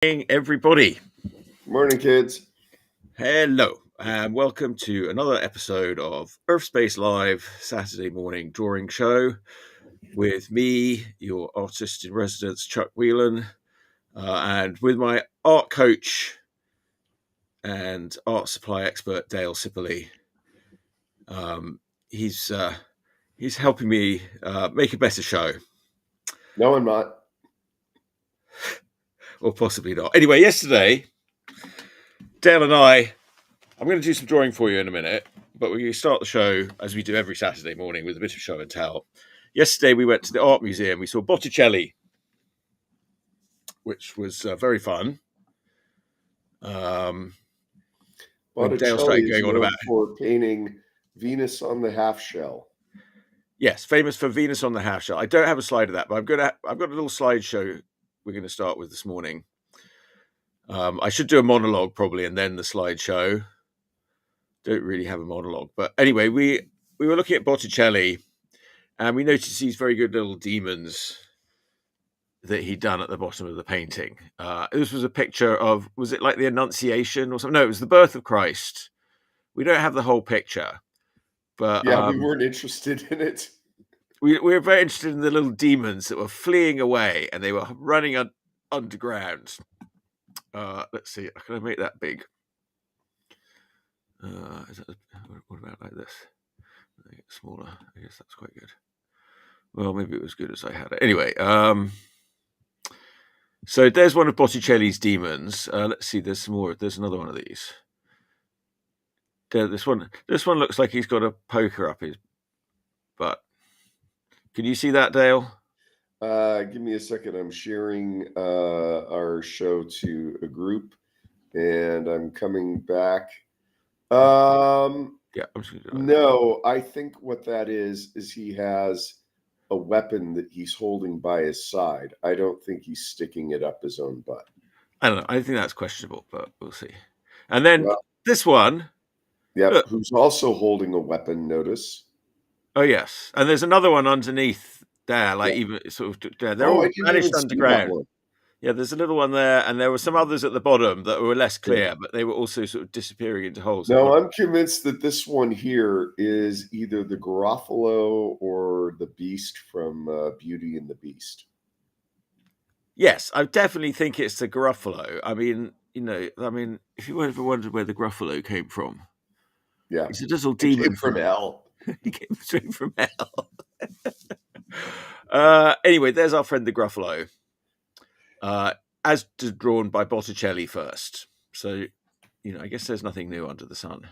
Morning, everybody. Morning, kids. Hello, and welcome to another episode of Urfspace Live Saturday morning drawing show with me, your artist in residence, Chuck Whelon, and with my art coach and art supply expert, Dale Cipperley. He's helping me make a better show. No, I'm not. Or possibly not. Anyway, yesterday, Dale and I'm going to do some drawing for you in a minute, but we're going to start the show, as we do every Saturday morning, with a bit of show and tell. Yesterday, we went to the art museum. We saw Botticelli, which was very fun. When Dale Botticelli started is going on known about... for painting Venus on the half shell. Yes, famous for Venus on the half shell. I don't have a slide of that, but I've got a little slideshow we're going to start with this morning. I should do a monologue probably, and then the slideshow. Don't really have a monologue, but anyway, we were looking at Botticelli, and we noticed these very good little demons that he'd done at the bottom of the painting. This was a picture of, was it like the Annunciation or something? No, it was the birth of Christ. We don't have the whole picture, but Yeah, we weren't interested in it. we were very interested in the little demons that were fleeing away, and they were running underground. Let's see, can I make that big? What about like this? Make it smaller. I guess that's quite good. Well, maybe it was good as I had it. Anyway, so there's one of Botticelli's demons. Let's see, there's some more. There's another one of these. This one looks like he's got a poker up his butt. Can you see that, Dale? Give me a second. I'm sharing our show to a group, and I'm coming back. Yeah, I'm just gonna do that. No, I think what that is he has a weapon that he's holding by his side. I don't think he's sticking it up his own butt. I don't know. I think that's questionable, but we'll see. And then this one. Yeah, who's also holding a weapon, notice. Oh, yes. And there's another one underneath there, like even sort of there. They're all vanished underground. Yeah, there's a little one there, and there were some others at the bottom that were less clear, but they were also sort of disappearing into holes. No, I'm convinced that this one here is either the Garofalo or the Beast from Beauty and the Beast. Yes, I definitely think it's the Garofalo. I mean, if you ever wondered where the Gruffalo came from, yeah, it's a little demon from hell. He came straight from hell. Anyway, there's our friend the Gruffalo, as drawn by Botticelli first. So, I guess there's nothing new under the sun.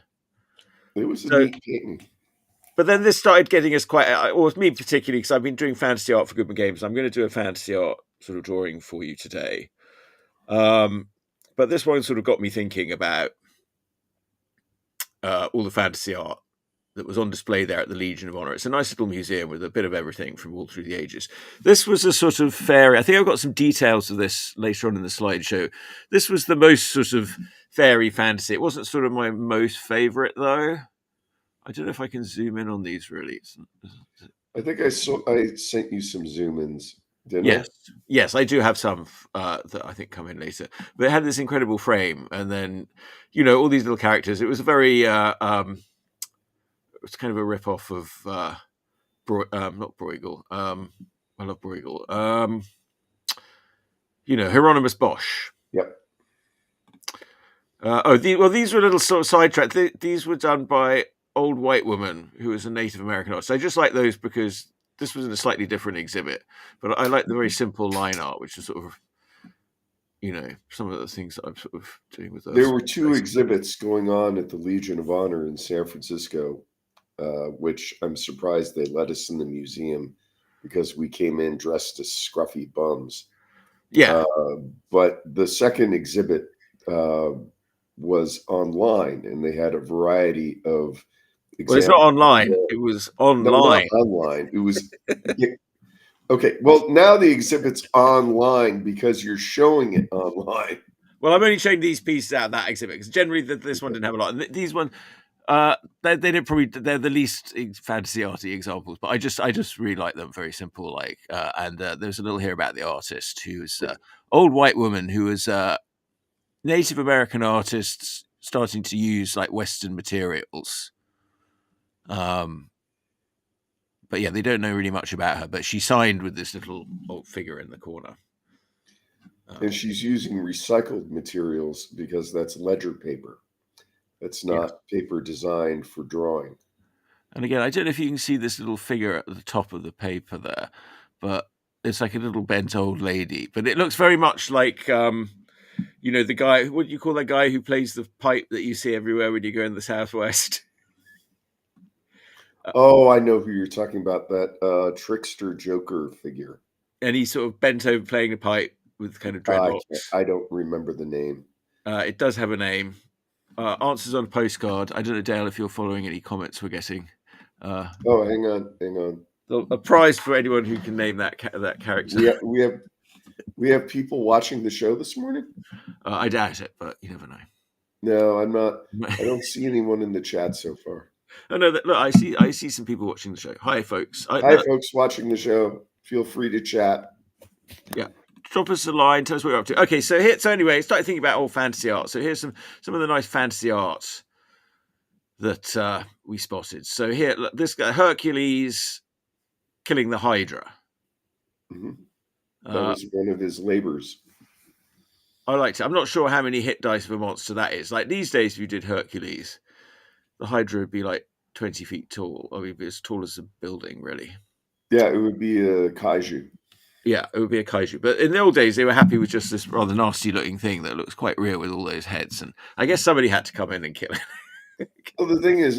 It was a neat painting. But then this started getting us or me particularly, because I've been doing fantasy art for Goodman Games. I'm going to do a fantasy art sort of drawing for you today. But this one sort of got me thinking about all the fantasy art that was on display there at the Legion of Honor. It's a nice little museum with a bit of everything from all through the ages. This was a sort of fairy. I think I've got some details of this later on in the slideshow. This was the most sort of fairy fantasy. It wasn't sort of my most favorite, though. I don't know if I can zoom in on these, really. I think I sent you some zoom-ins, didn't I? Yes, I do have some that I think come in later. But it had this incredible frame, and then, all these little characters. It was a very... it's kind of a rip-off of not Bruegel. I love Bruegel. Hieronymus Bosch. Yep. These were a little sort of sidetrack. These were done by Old White Woman, who was a Native American artist. I just like those because this was in a slightly different exhibit. But I like the very simple line art, which is sort of, some of the things that I'm sort of doing with those. There were two exhibits going on at the Legion of Honor in San Francisco, which I'm surprised they let us in the museum because we came in dressed as scruffy bums. Yeah. But the second exhibit was online, and they had a variety of examples. Well, it's not online. It was online. No, not online. It was... Okay, well, now the exhibit's online because you're showing it online. Well, I'm only showing these pieces out of that exhibit because generally this one didn't have a lot. And these ones, They didn't probably. They're the least fantasy arty examples, but I just really like them. Very simple, like. And there's a little here about the artist who's old white woman who was Native American artists starting to use like Western materials. But yeah, they don't know really much about her. But she signed with this little old figure in the corner. And she's using recycled materials because that's ledger paper. That's not paper designed for drawing. And again, I don't know if you can see this little figure at the top of the paper there, but it's like a little bent old lady. But it looks very much like, the guy, what do you call that guy who plays the pipe that you see everywhere when you go in the Southwest? Oh, I know who you're talking about, that trickster Joker figure. And he's sort of bent over playing the pipe with kind of dreadlocks. I don't remember the name. It does have a name. Answers on a postcard. I don't know, Dale, if you're following any comments we're getting. Hang on. A prize for anyone who can name that character. We have people watching the show this morning? I doubt it, but you never know. No, I'm not. I don't see anyone in the chat so far. Oh no! Look, I see some people watching the show. Hi, folks. Folks watching the show. Feel free to chat. Yeah, drop us a line. Tell us what you're up to. Okay, so anyway, started thinking about old fantasy art. So here's some of the nice fantasy art that we spotted. So here, look, this guy Hercules killing the Hydra. Mm-hmm. That was one of his labors. I liked it. I'm not sure how many hit dice of a monster that is. Like these days, if you did Hercules, the Hydra would be like 20 feet tall. I mean, it'd be as tall as a building, really. Yeah, it would be a kaiju. Yeah, it would be a kaiju. But in the old days, they were happy with just this rather nasty-looking thing that looks quite real with all those heads. And I guess somebody had to come in and kill it. Well, the thing is,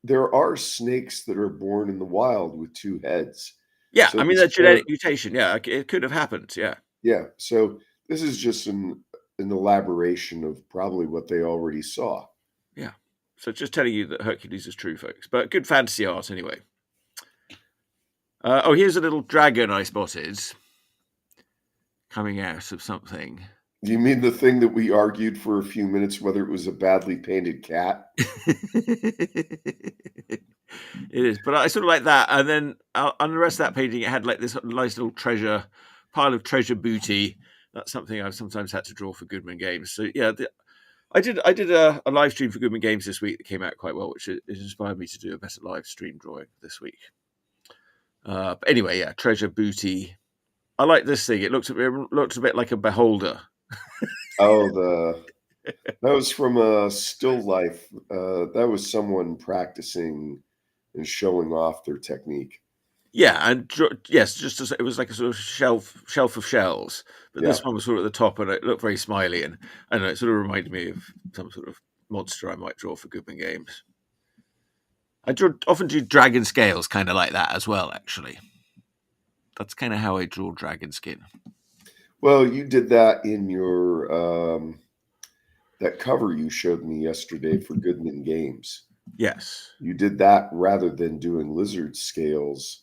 there are snakes that are born in the wild with two heads. Yeah, so I mean, a genetic mutation. Yeah, it could have happened. Yeah. Yeah, so this is just an elaboration of probably what they already saw. Yeah. So just telling you that Hercules is true, folks. But good fantasy art anyway. Here's a little dragon I spotted coming out of something. You mean the thing that we argued for a few minutes whether it was a badly painted cat? It is, but I sort of like that. And then on the rest of that painting, it had like this nice little pile of treasure booty. That's something I've sometimes had to draw for Goodman Games. So yeah, I did a live stream for Goodman Games this week that came out quite well, which inspired me to do a better live stream drawing this week. But anyway, yeah, treasure booty. I like this thing. It looks a bit like a beholder. That was from a still life. That was someone practicing and showing off their technique. Yeah, and yes, it was like a sort of shelf of shells, but this one was sort of at the top, and it looked very smiley, and I don't know, it sort of reminded me of some sort of monster I might draw for Goodman Games. I often do dragon scales, kind of like that as well. Actually, that's kind of how I draw dragon skin. Well, you did that in your that cover you showed me yesterday for Goodman Games. Yes, you did that rather than doing lizard scales,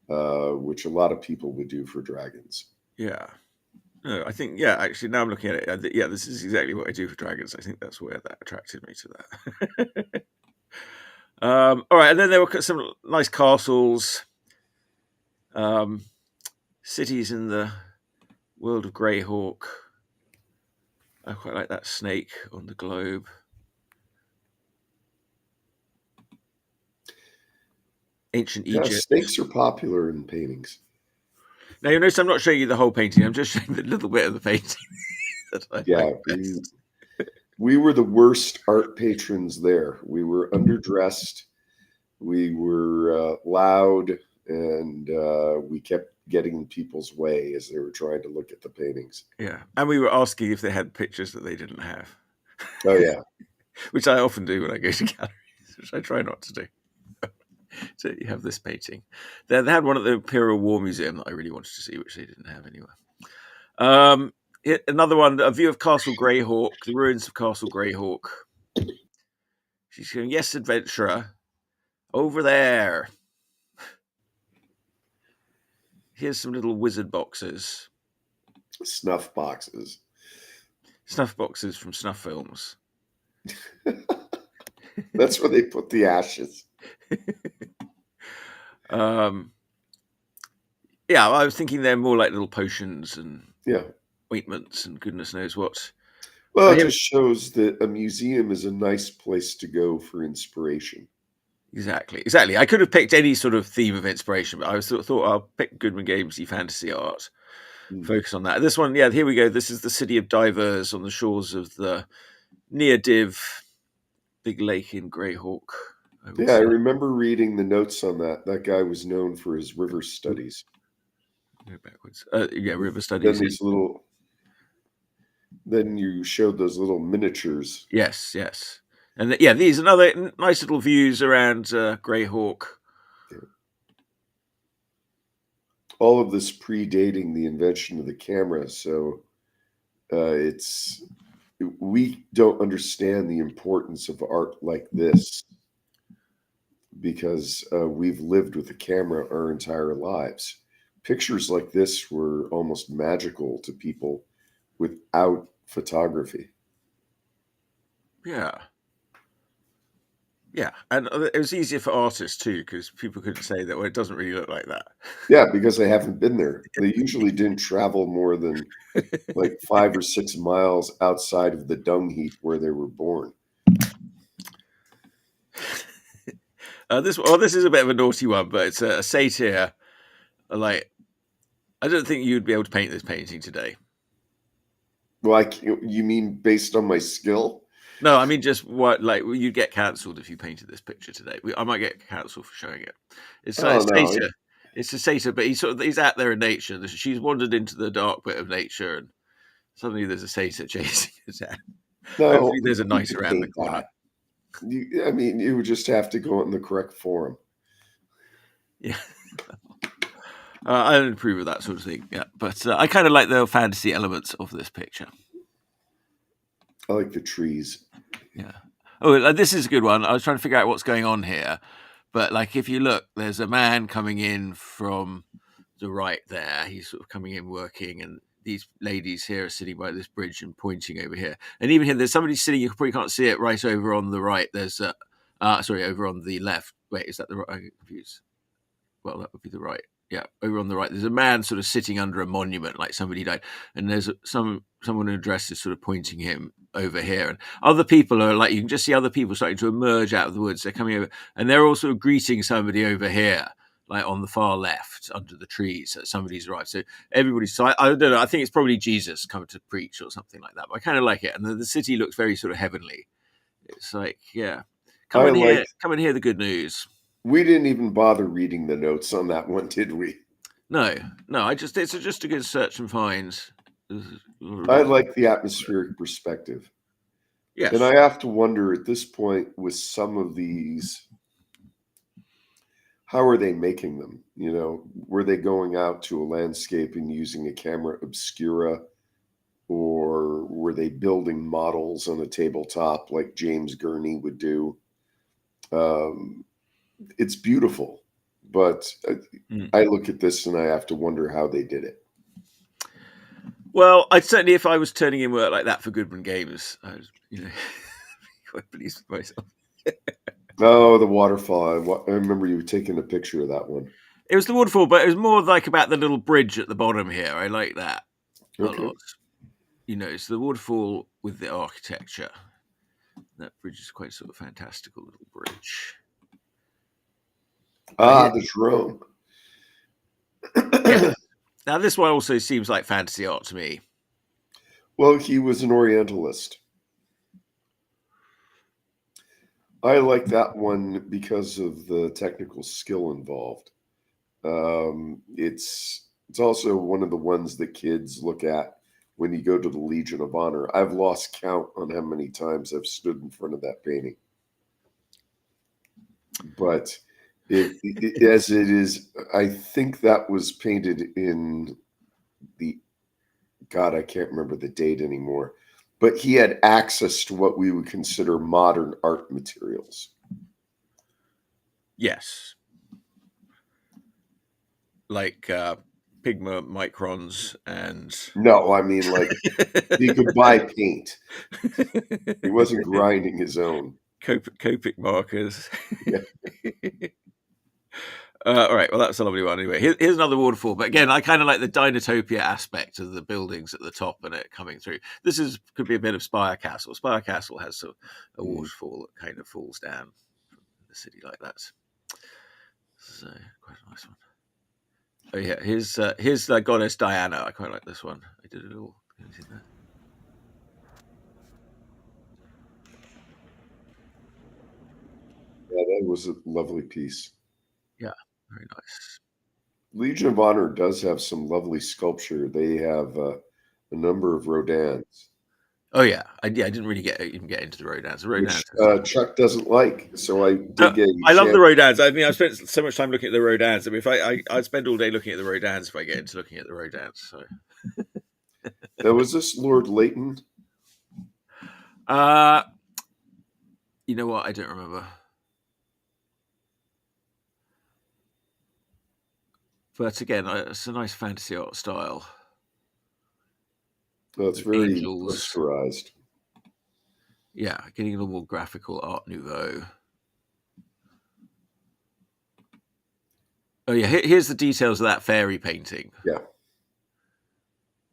which a lot of people would do for dragons. Yeah. No, I think, yeah, actually, now I'm looking at it. Yeah, this is exactly what I do for dragons. I think that's where that attracted me to that. All right, and then there were some nice castles, cities in the world of Greyhawk. I quite like that snake on the globe. Ancient Egypt. Snakes are popular in paintings. Now, you notice I'm not showing you the whole painting. I'm just showing a little bit of the painting. We were the worst art patrons there. We were underdressed. We were loud, and we kept getting in people's way as they were trying to look at the paintings. Yeah, and we were asking if they had pictures that they didn't have. Oh, yeah. Which I often do when I go to galleries, which I try not to do. So you have this painting. They had one at the Imperial War Museum that I really wanted to see, which they didn't have anywhere. Another one, a view of Castle Greyhawk, the ruins of Castle Greyhawk. She's going, yes, adventurer, over there. Here's some little wizard boxes. Snuff boxes. Snuff boxes from snuff films. That's where they put the ashes. Yeah, I was thinking they're more like little potions and Yeah. ointments and goodness knows what. Well, it Here, just shows that a museum is a nice place to go for inspiration. exactly. I could have picked any sort of theme of inspiration, but I thought I'll pick Goodman Gamesy fantasy art. Mm. Focus on that. This one, yeah, here we go. This is the city of divers on the shores of the near Div big lake in Greyhawk. I would Yeah, I say. remember reading the notes on that. That guy was known for his river studies. Go backwards. Yeah, river Then studies. these little, then you showed those little miniatures. Yes. And yeah, these another nice little views around Greyhawk. All of this predating the invention of the camera, so we don't understand the importance of art like this because we've lived with the camera our entire lives. Pictures like this were almost magical to people without photography. Yeah. Yeah, and it was easier for artists too because people couldn't say that. Well, it doesn't really look like that. Yeah, because they haven't been there. They usually didn't travel more than like 5 or 6 miles outside of the dung heap where they were born. This is a bit of a naughty one, but it's a satyr. Like, I don't think you'd be able to paint this painting today. Well, you mean based on my skill? No, I mean just what like you'd get cancelled if you painted this picture today. I might get cancelled for showing it. It's like Oh no, satyr. It's a satyr, but he's out there in nature. She's wandered into the dark bit of nature, and suddenly there's a satyr chasing her down. no, Hopefully, there's a you knight could around the paint corner. that. I mean, you would just have to go in the correct form. Yeah. I don't approve of that sort of thing. Yeah, but I kind of like the fantasy elements of this picture. I like the trees. Yeah. Oh, this is a good one. I was trying to figure out what's going on here, but like if you look, there's a man coming in from the right there. He's sort of coming in working, and these ladies here are sitting by this bridge and pointing over here. And even here, there's somebody sitting. You probably can't see it right over on the right. There's over on the left. Wait, is that the right? I'm confused. Well, that would be the right. Yeah, over on the right, there's a man sort of sitting under a monument, like somebody died, and there's someone in a dress is sort of pointing him over here, and other people are like you can just see other people starting to emerge out of the woods. They're coming over, and they're also greeting somebody over here, like on the far left under the trees. That somebody's arrived. So everybody's. So I don't know. I think it's probably Jesus coming to preach or something like that. But I kind of like it, and the city looks very sort of heavenly. It's like come and hear the good news. We didn't even bother reading the notes on that one, did we? No. It's just a good search and find. I like the atmospheric perspective. Yes. And I have to wonder at this point with some of these, how are they making them? You know, were they going out to a landscape and using a camera obscura, or were they building models on a tabletop like James Gurney would do? It's beautiful, but I look at this and I have to wonder how they did it. Well, I'd certainly, if I was turning in work like that for Goodman Games, I was, quite pleased with myself. Oh, the waterfall. I remember you taking a picture of that one. It was the waterfall, but it was more like about the little bridge at the bottom here. I like that a lot. It's the waterfall with the architecture. That bridge is quite sort of fantastical little bridge. The drone. Yeah. Now, this one also seems like fantasy art to me. Well, he was an Orientalist. I like that one because of the technical skill involved. It's also one of the ones that kids look at when you go to the Legion of Honor. I've lost count on how many times I've stood in front of that painting. But as it is, I think that was painted in I can't remember the date anymore, but he had access to what we would consider modern art materials. Yes. Like Pigma microns and... No, I mean, like, he could buy paint. He wasn't grinding his own. Copic markers. Yeah. All right, well, that's a lovely one. Anyway, here's another waterfall. But again, I kind of like the Dinotopia aspect of the buildings at the top and it coming through. Could be a bit of Spire Castle. Spire Castle has a waterfall that kind of falls down from the city like that. So, quite a nice one. Oh, yeah, here's Goddess Diana. I quite like this one. I did it all. There. Yeah, that was a lovely piece. Yeah, very nice. Legion of Honor does have some lovely sculpture. They have a number of Rodins. Oh yeah, I didn't really even get into the Rodins. The Which Rodins, Chuck doesn't like. So I did get. I love the Rodins. I mean, I've spent so much time looking at the Rodins. I mean, if I'd spend all day looking at the Rodins if I get into looking at the Rodins. So, Now, was this Lord Leighton? You know what? I don't remember. But again, it's a nice fantasy art style. Well, it's very posterized. Yeah, getting a little more graphical Art Nouveau. Oh yeah, here's the details of that fairy painting. Yeah.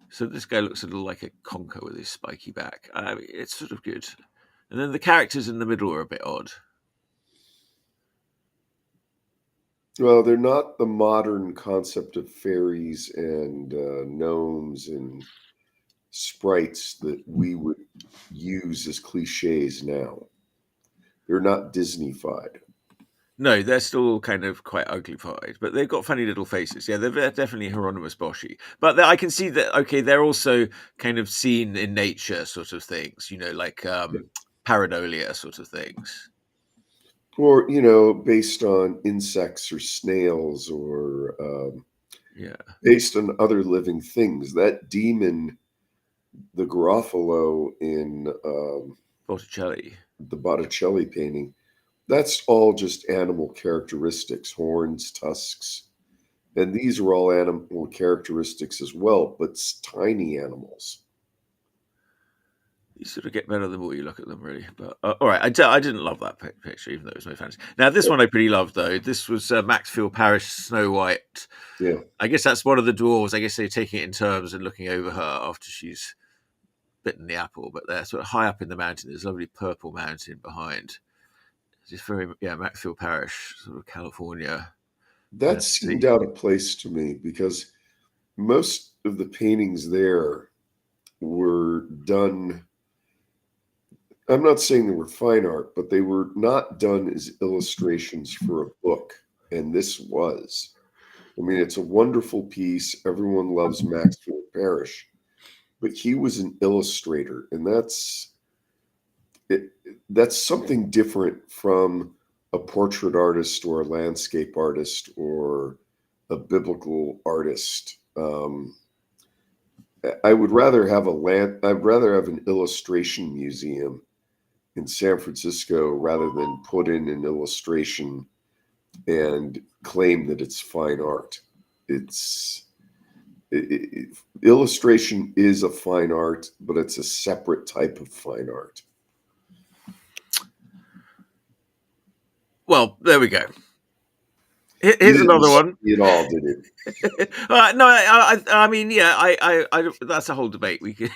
So this guy looks a little like a conker with his spiky back. I mean, it's sort of good. And then the characters in the middle are a bit odd. Well, they're not the modern concept of fairies and gnomes and sprites that we would use as cliches now. They're not Disney-fied. No, they're still kind of quite uglified, but they've got funny little faces. Yeah, they're definitely Hieronymus Boschi. But I can see that, okay, they're also kind of seen in nature sort of things, like pareidolia sort of things. Or, based on insects or snails or based on other living things. That demon, the Garofalo in Botticelli. The Botticelli painting, that's all just animal characteristics, horns, tusks. And these are all animal characteristics as well, but tiny animals. You sort of get better the more you look at them, really. But all right, I didn't love that picture, even though it was no fantasy. Now, this one I pretty loved, though. This was Maxfield Parrish Snow White. Yeah. I guess that's one of the dwarves. I guess they're taking it in terms and looking over her after she's bitten the apple. But they're sort of high up in the mountain. There's a lovely purple mountain behind. It's just very, Maxfield Parrish, sort of California. That seemed out of place to me because most of the paintings there were done. I'm not saying they were fine art, but they were not done as illustrations for a book. And this was. I mean, it's a wonderful piece. Everyone loves Maxfield Parrish, but he was an illustrator. And that's something different from a portrait artist or a landscape artist or a biblical artist. I would rather have I'd rather have an illustration museum in San Francisco rather than put in an illustration and claim that it's fine art. Illustration is a fine art, but it's a separate type of fine art. Well, there we go. Here's another one. It all did it. No, I mean, I that's a whole debate. We could,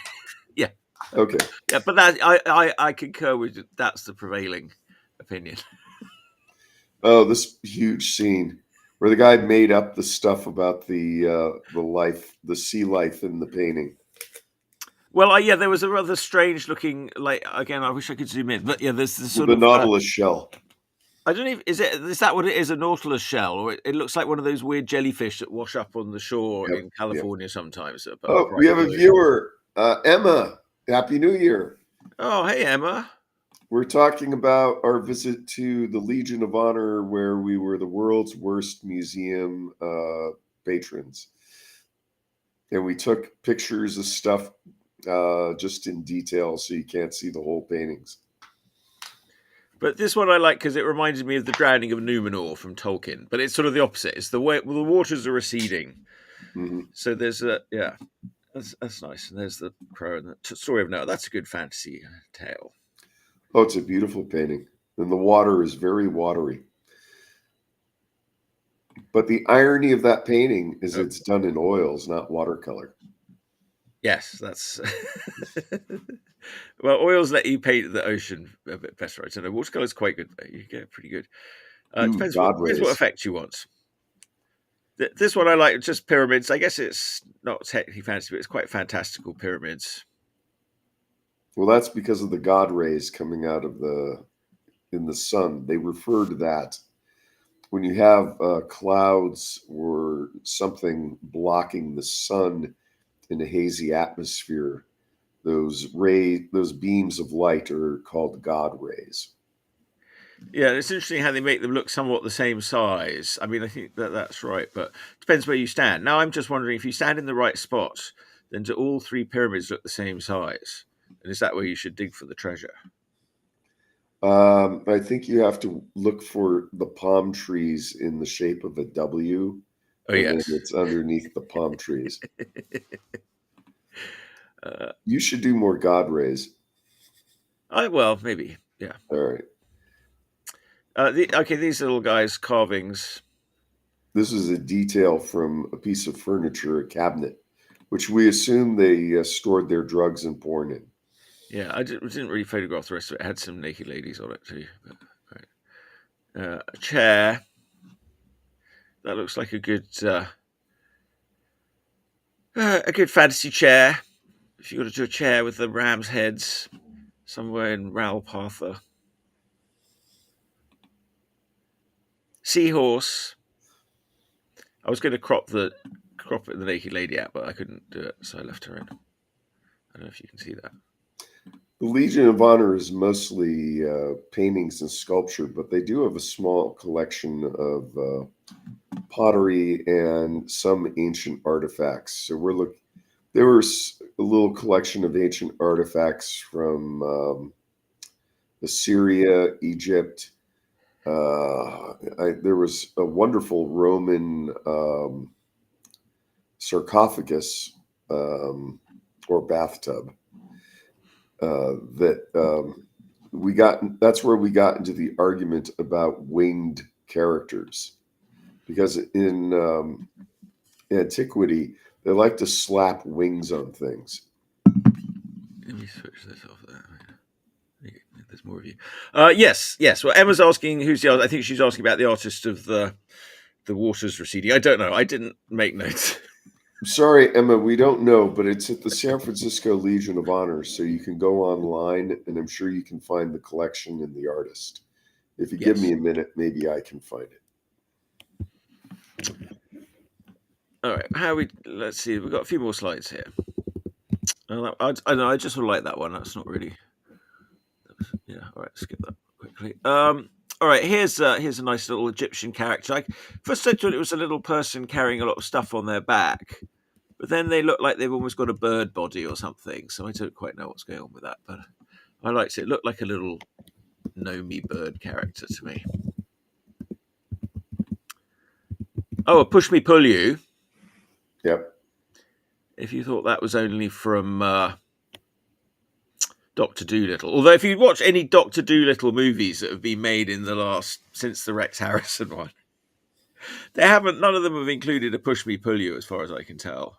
yeah. Okay. Yeah, but that I concur with it. That's the prevailing opinion. Oh, this huge scene where the guy made up the stuff about the sea life in the painting. Well, there was a rather strange looking, again, I wish I could zoom in, but there's this sort of the Nautilus shell. I don't know. Is that what it is? A Nautilus shell, or it looks like one of those weird jellyfish that wash up on the shore in California sometimes. Oh, we have a viewer, Emma. Happy New Year! Oh, hey, Emma. We're talking about our visit to the Legion of Honor, where we were the world's worst museum patrons, and we took pictures of stuff just in detail, so you can't see the whole paintings. But this one I like because it reminded me of the drowning of Numenor from Tolkien. But it's sort of the opposite. It's the waters are receding. Mm-hmm. So there's that's nice. And there's the crow and the story of Noah. That's a good fantasy tale. Oh, it's a beautiful painting. and the water is very watery. But the irony of that painting is it's done in oils, not watercolor. Yes, that's well, oils let you paint the ocean a bit better. I don't know. Watercolor's quite good though. You get pretty good. It Ooh, depends God what rays. effect you want. This one I like, just pyramids. I guess it's not technically fancy, but it's quite fantastical pyramids. Well, that's because of the God rays coming out of in the sun. They refer to that when you have clouds or something blocking the sun in a hazy atmosphere. Those beams of light are called God rays. Yeah, it's interesting how they make them look somewhat the same size. I mean, I think that's right, but it depends where you stand. Now, I'm just wondering if you stand in the right spot, then do all three pyramids look the same size? And is that where you should dig for the treasure? I think you have to look for the palm trees in the shape of a W, Oh, and then yes. it's underneath the palm trees. uh, You should do more God rays. well, maybe. Yeah. All right. Okay, these little guys, carvings. This is a detail from a piece of furniture, a cabinet, which we assume they stored their drugs and porn in. Yeah, I didn't really photograph the rest of it. It had some naked ladies on it too. But, right. A chair. That looks like a good fantasy chair. If you got to do a chair with the ram's heads somewhere in Ralpatha. Seahorse. I was going to crop the naked lady out, but I couldn't do it, so I left her in. I don't know if you can see that. The Legion of Honor is mostly paintings and sculpture, but they do have a small collection of pottery and some ancient artifacts. So there was a little collection of ancient artifacts from Assyria, Egypt. There was a wonderful Roman sarcophagus or bathtub we got. That's where we got into the argument about winged characters, because in antiquity they like to slap wings on things. Let me switch this off there. There's more of you. Yes. Well, Emma's asking who's the. I think she's asking about the artist of the waters receding. I don't know. I didn't make notes. Sorry, Emma, we don't know, but it's at the San Francisco Legion of Honor, so you can go online, and I'm sure you can find the collection and the artist. If you give me a minute, maybe I can find it. All right, let's see. We've got a few more slides here. I know. I just sort of like that one. That's not really. Yeah. All right. Skip that quickly. All right. Here's a nice little Egyptian character. First I thought it was a little person carrying a lot of stuff on their back, but then they look like they've almost got a bird body or something. So I don't quite know what's going on with that, but I liked it. It looked like a little gnomey bird character to me. Oh, a push me pull you. Yep. If you thought that was only from Dr. Dolittle, although if you watch any Dr. Dolittle movies that have been made since the Rex Harrison one, none of them have included a push me pull you, as far as I can tell.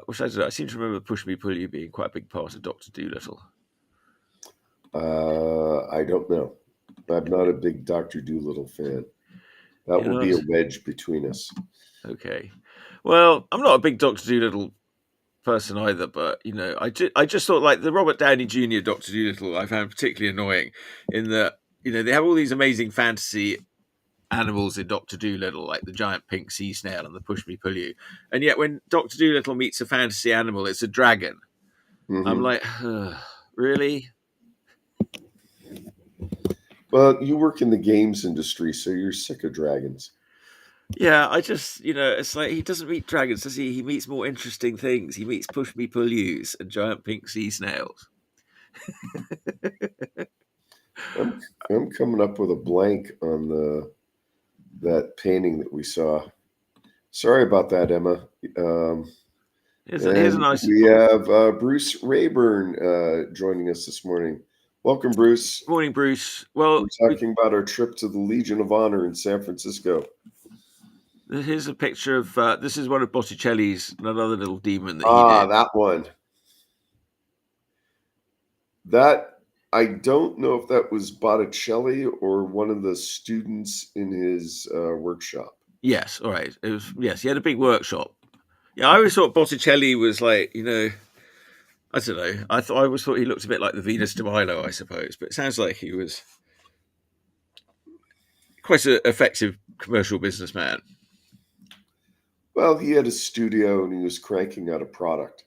Which I don't know. I seem to remember push me pull you being quite a big part of Dr. Dolittle. I don't know. I'm not a big Dr. Dolittle fan. That will be a wedge between us. Okay. Well, I'm not a big Dr. Dolittle person either, but I just thought like the Robert Downey Jr. Dr. Dolittle I found particularly annoying in that they have all these amazing fantasy animals in Dr. Dolittle, like the giant pink sea snail and the push me pull you, and yet when Dr. Dolittle meets a fantasy animal, it's a dragon. Mm-hmm. I'm like, really? Well, you work in the games industry, so you're sick of dragons. Yeah, I just, it's like he doesn't meet dragons, does he? He meets more interesting things. He meets push me pull yous and giant pink sea snails. I'm coming up with a blank on that painting that we saw. Sorry about that, Emma. Here's a And nice. we have Bruce Rayburn joining us this morning. Welcome, Bruce. Morning, Bruce. Well, We're talking about our trip to the Legion of Honor in San Francisco. here's a picture of. This is one of Botticelli's, another little demon that he did. That one. That, I don't know if that was Botticelli or one of the students in his workshop. Yes, all right. It was. Yes, he had a big workshop. Yeah, I always thought Botticelli was like, I don't know. I always thought he looked a bit like the Venus de Milo, I suppose. But it sounds like he was quite an effective commercial businessman. Well, he had a studio and he was cranking out a product.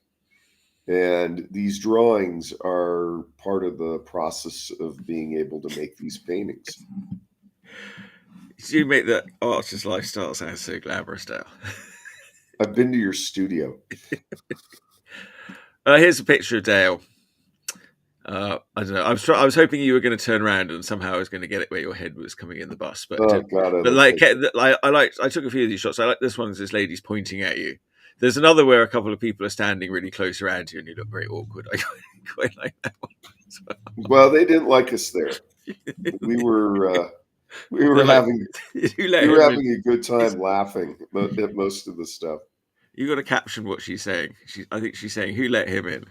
And these drawings are part of the process of being able to make these paintings. You make the artist's lifestyle sound so glamorous now. I've been to your studio. Here's a picture of Dale. I don't know. I was hoping you were going to turn around and somehow I was going to get it where your head was coming in the bus. But Oh God, I took a few of these shots. I like this one. This lady's pointing at you. There's another where a couple of people are standing really close around you and you look very awkward. I quite like that one as well, they didn't like us there. We were having a good time laughing at most of the stuff. You got to caption what she's saying. I think she's saying, "Who let him in?"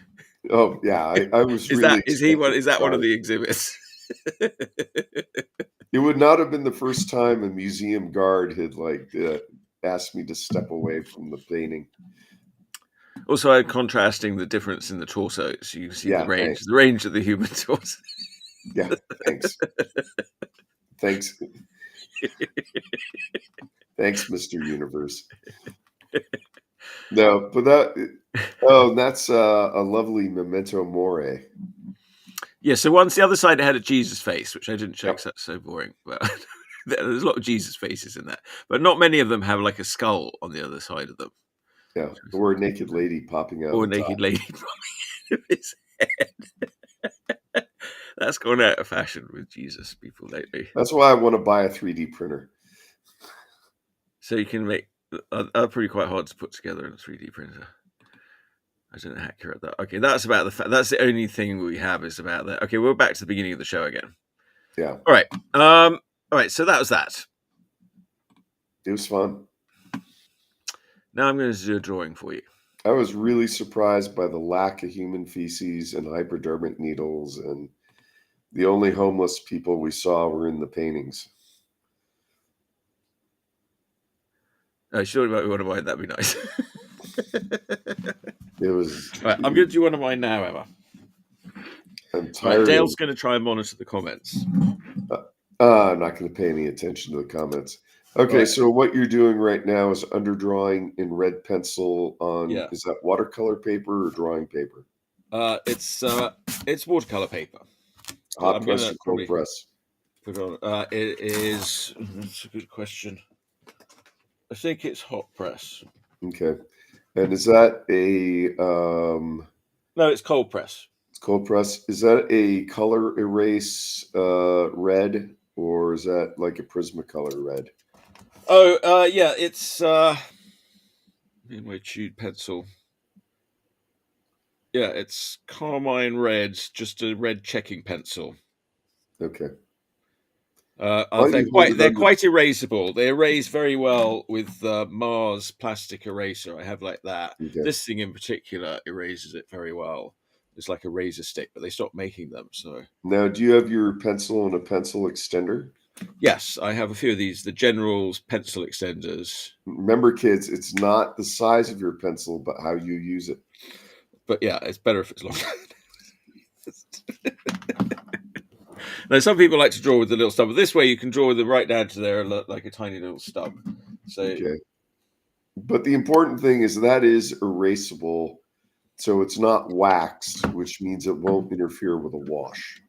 Oh yeah, I was. Is that one of the exhibits? It would not have been the first time a museum guard had asked me to step away from the painting. Also, I'm contrasting the difference in the torso, so you can see the range of the human torso. Yeah, thanks. Thanks, Mr. Universe. No, but that's a lovely memento mori. Yeah, so once the other side had a Jesus face, which I didn't show because that's so boring. But there's a lot of Jesus faces in that, but not many of them have like a skull on the other side of them. Yeah, or a naked lady popping out. Or a naked lady popping out of his head. That's gone out of fashion with Jesus people lately. That's why I want to buy a 3D printer. So you can make. Are pretty quite hard to put together in a 3D printer. I don't know how accurate that. Okay, that's about that's the only thing we have is about that. Okay, we're back to the beginning of the show again. Yeah. All right. All right. So that was that. It was fun. Now I'm going to do a drawing for you. I was really surprised by the lack of human feces and hypodermic needles, and the only homeless people we saw were in the paintings. Sure, you might want to mine. That'd be nice. It was. Right, I'm going to do one of mine now, Emma. I'm tired. Right, Dale's going to try and monitor the comments. I'm not going to pay any attention to the comments. Okay, right. So what you're doing right now is underdrawing in red pencil on. Yeah. Is that watercolor paper or drawing paper? It's watercolor paper. Hot press or cold press? Put on. It is. That's a good question. I think it's hot press. Okay. And is that a No, it's cold press. It's cold press. Is that a color erase red, or is that like a Prismacolor red? Oh, yeah, it's in my chewed pencil. Yeah, it's carmine red, just a red checking pencil. Okay. They're quite erasable. They erase very well with Mars plastic eraser. I have like that. Okay. This thing in particular erases it very well. It's like a razor stick, but they stopped making them. So now, do you have your pencil and a pencil extender? Yes, I have a few of these. The General's pencil extenders. Remember, kids, it's not the size of your pencil, but how you use it. But yeah, it's better if it's long. Now, some people like to draw with the little stub, but this way you can draw with them right down to there like a tiny little stub. So, okay. But the important thing is that is erasable, so it's not waxed, which means it won't interfere with a wash.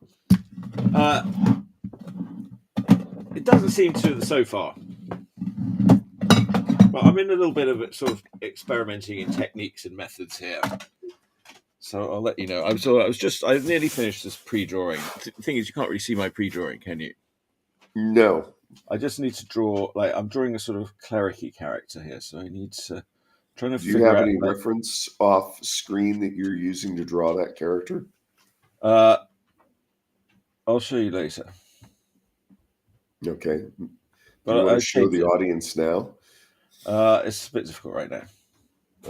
It doesn't seem to so far. But I'm in a little bit of it, sort of experimenting in techniques and methods here. So I'll let you know. I nearly finished this pre-drawing. The thing is, you can't really see my pre-drawing, can you? No. I just need to draw, I'm drawing a sort of clericy character here, so I need to Trying to Do you figure have out. any reference off screen that you're using to draw that character? I'll show you later. Okay. Do But you want I to show changed the it. audience now? It's a bit difficult right now.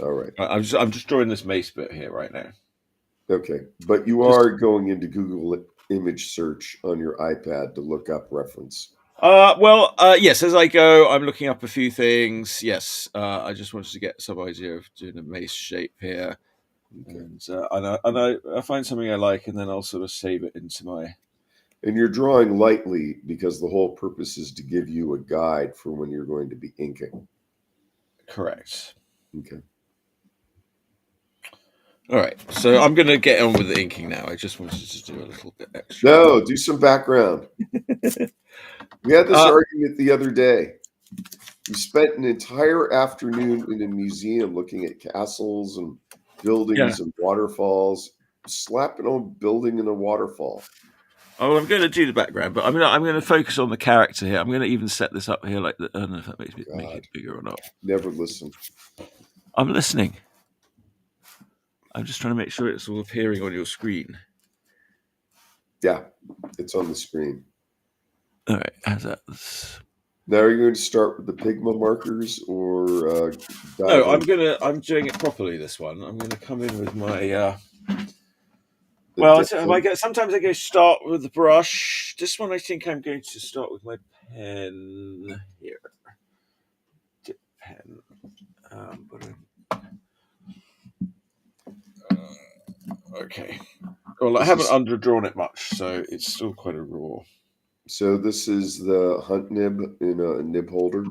All right. I'm just drawing this mace bit here right now. Okay. But you are going into Google image search on your iPad to look up reference. Yes, as I go, I'm looking up a few things. Yes, I just wanted to get some idea of doing a mace shape here. Okay. And I find something I like, and then I'll sort of save it into my. And you're drawing lightly because the whole purpose is to give you a guide for when you're going to be inking. Correct. Okay. All right, so I'm going to get on with the inking now. I just wanted to do a little bit extra. No, do some background. We had this argument the other day. We spent an entire afternoon in a museum looking at castles and buildings and waterfalls. Slapping on building in a waterfall. Oh, I'm going to do the background, but I'm going to focus on the character here. I'm going to even set this up here like I don't know if that makes it make it bigger or not. Never listen. I'm listening. I'm just trying to make sure it's all appearing on your screen. Yeah, it's on the screen. All right, how's that? Now, are you going to start with the Pigma markers or no? I'm doing it properly. This one, I'm going to come in with my. Sometimes I go start with the brush. This one, I think I'm going to start with my pen here. Dip pen. Okay. Well, I haven't underdrawn it much, so it's still quite a raw. So this is the hunt nib in a nib holder?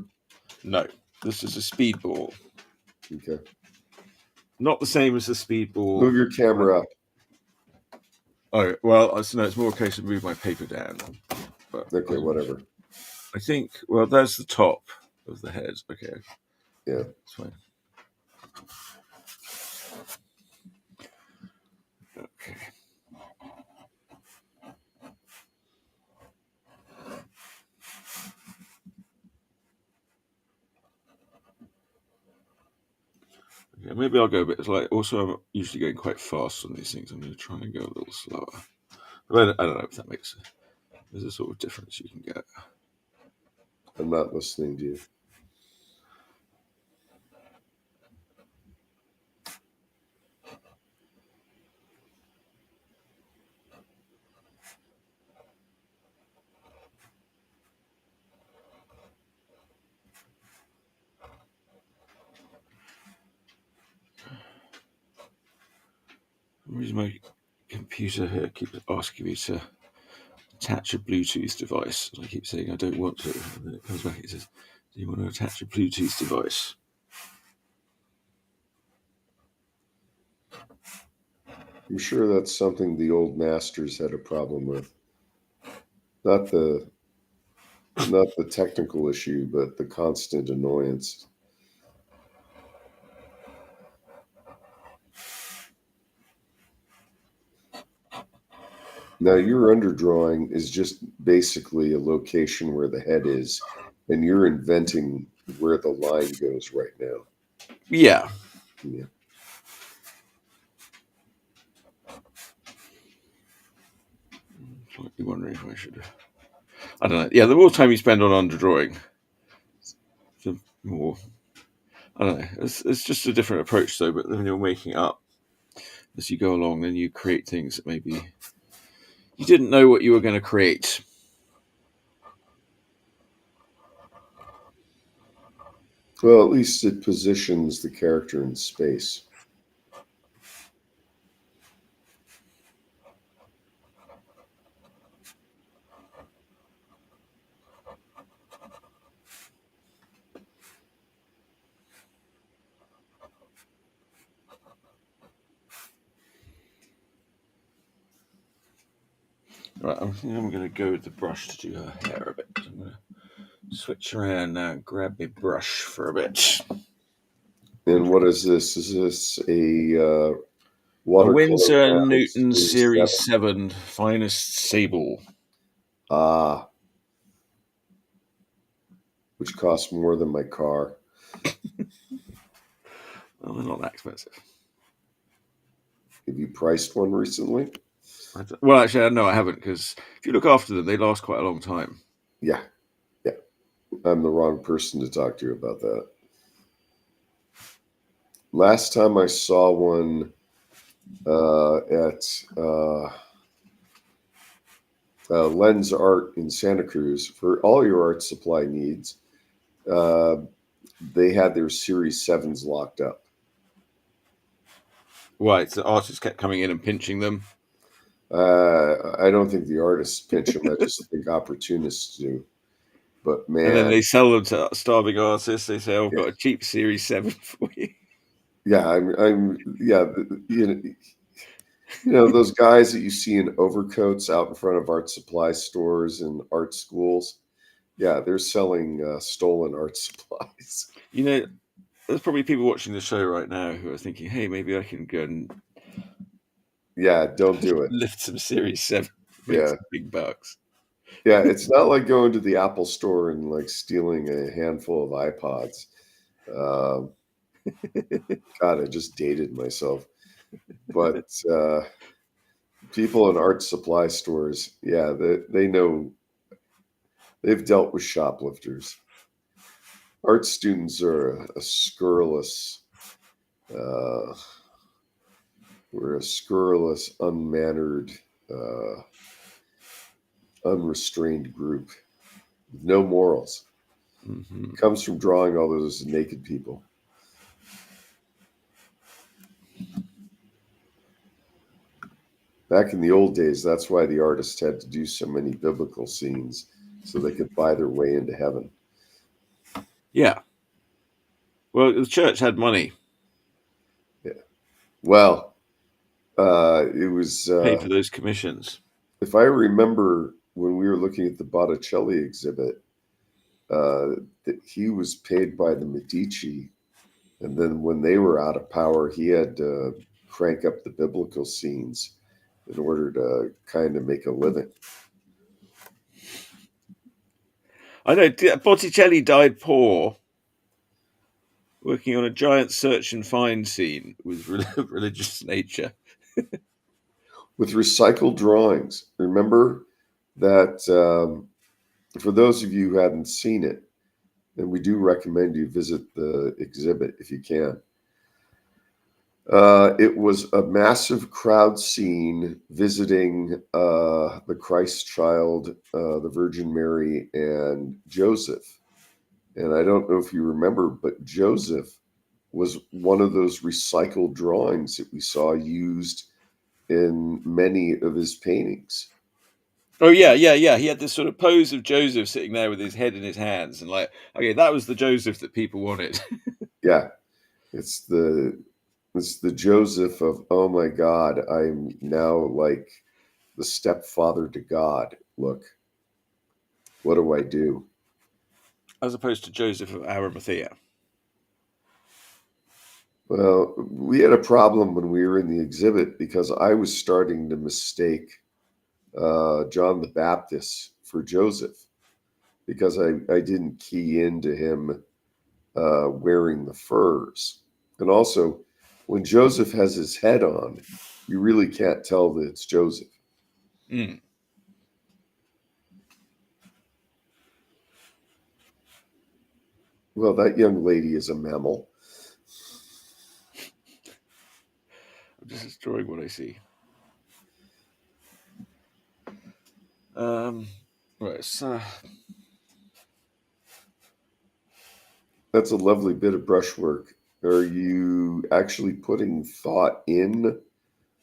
No, this is a speedball. Okay. Not the same as the speedball. Move your camera up. Oh, well, it's more a case of move my paper down. But okay, whatever. I think, well, there's the top of the head. Okay. Yeah. It's fine. Okay. Yeah, maybe I'll go a bit. Like, also, I'm usually going quite fast on these things. I'm going to try and go a little slower. But I don't know if that makes it. There's a sort of difference you can get. I'm not listening to you. The reason my computer here keeps asking me to attach a Bluetooth device. And I keep saying I don't want to. And then it comes back and says, do you want to attach a Bluetooth device? I'm sure that's something the old masters had a problem with. Not the technical issue, but the constant annoyance. Now, your underdrawing is just basically a location where the head is, and you're inventing where the line goes right now. Yeah. Yeah. Slightly wondering if I should. I don't know. Yeah, the more time you spend on underdrawing, the more. I don't know. It's just a different approach, though. But then you're making it up as you go along, then you create things that maybe you didn't know what you were going to create. Well, at least it positions the character in space. Right, I think I'm going to go with the brush to do her hair a bit. I'm going to switch around now and grab my brush for a bit. And what is this? Is this a watercolor? Winsor Newton Series 7 Finest Sable. Which costs more than my car. Oh, they're not that expensive. Have you priced one recently? Well, actually, no, I haven't, because if you look after them, they last quite a long time. Yeah. I'm the wrong person to talk to you about that. Last time I saw one at Lens Art in Santa Cruz for all your art supply needs, they had their Series 7s locked up. Right, so artists kept coming in and pinching them. I don't think the artists pinch them. I just think opportunists do. But man, and then they sell them to starving artists. They say, "Oh, I've yeah. got a cheap Series 7 for you." Yeah, yeah, those guys that you see in overcoats out in front of art supply stores and art schools. Yeah, they're selling stolen art supplies. There's probably people watching the show right now who are thinking, "Hey, maybe I can go and Yeah, don't do it. lift some Series 7, make Yeah. some big bucks." Yeah, it's not like going to the Apple store and like stealing a handful of iPods. Um, God, I just dated myself. But people in art supply stores, yeah, they know, they've dealt with shoplifters. Art students are a scurrilous, we're a scurrilous, unmannered, uh, unrestrained group with no morals. Mm-hmm. It comes from drawing all those naked people. Back in the old days, that's why the artists had to do so many biblical scenes so they could buy their way into heaven. Yeah. Well, the church had money. Yeah. Well, it was, Pay for those commissions. if I remember when we were looking at the Botticelli exhibit, that he was paid by the Medici. And then when they were out of power, he had to crank up the biblical scenes in order to kind of make a living. I know Botticelli died poor, working on a giant search and find scene with religious nature. With recycled drawings. Remember that, for those of you who hadn't seen it, and we do recommend you visit the exhibit if you can. It was a massive crowd scene visiting the Christ child, the Virgin Mary, and Joseph. And I don't know if you remember, but Joseph was one of those recycled drawings that we saw used in many of his paintings. Oh yeah. He had this sort of pose of Joseph sitting there with his head in his hands, and like, okay, that was the Joseph that people wanted. Yeah, it's the Joseph of, oh my God, I'm now like the stepfather to God. Look, what do I do? As opposed to Joseph of Arimathea. Well, we had a problem when we were in the exhibit because I was starting to mistake John the Baptist for Joseph because I didn't key into him wearing the furs. And also, when Joseph has his head on, you really can't tell that it's Joseph. Mm. Well, that young lady is a mammal. I'm just destroying what I see. Right, so That's a lovely bit of brushwork. Are you actually putting thought in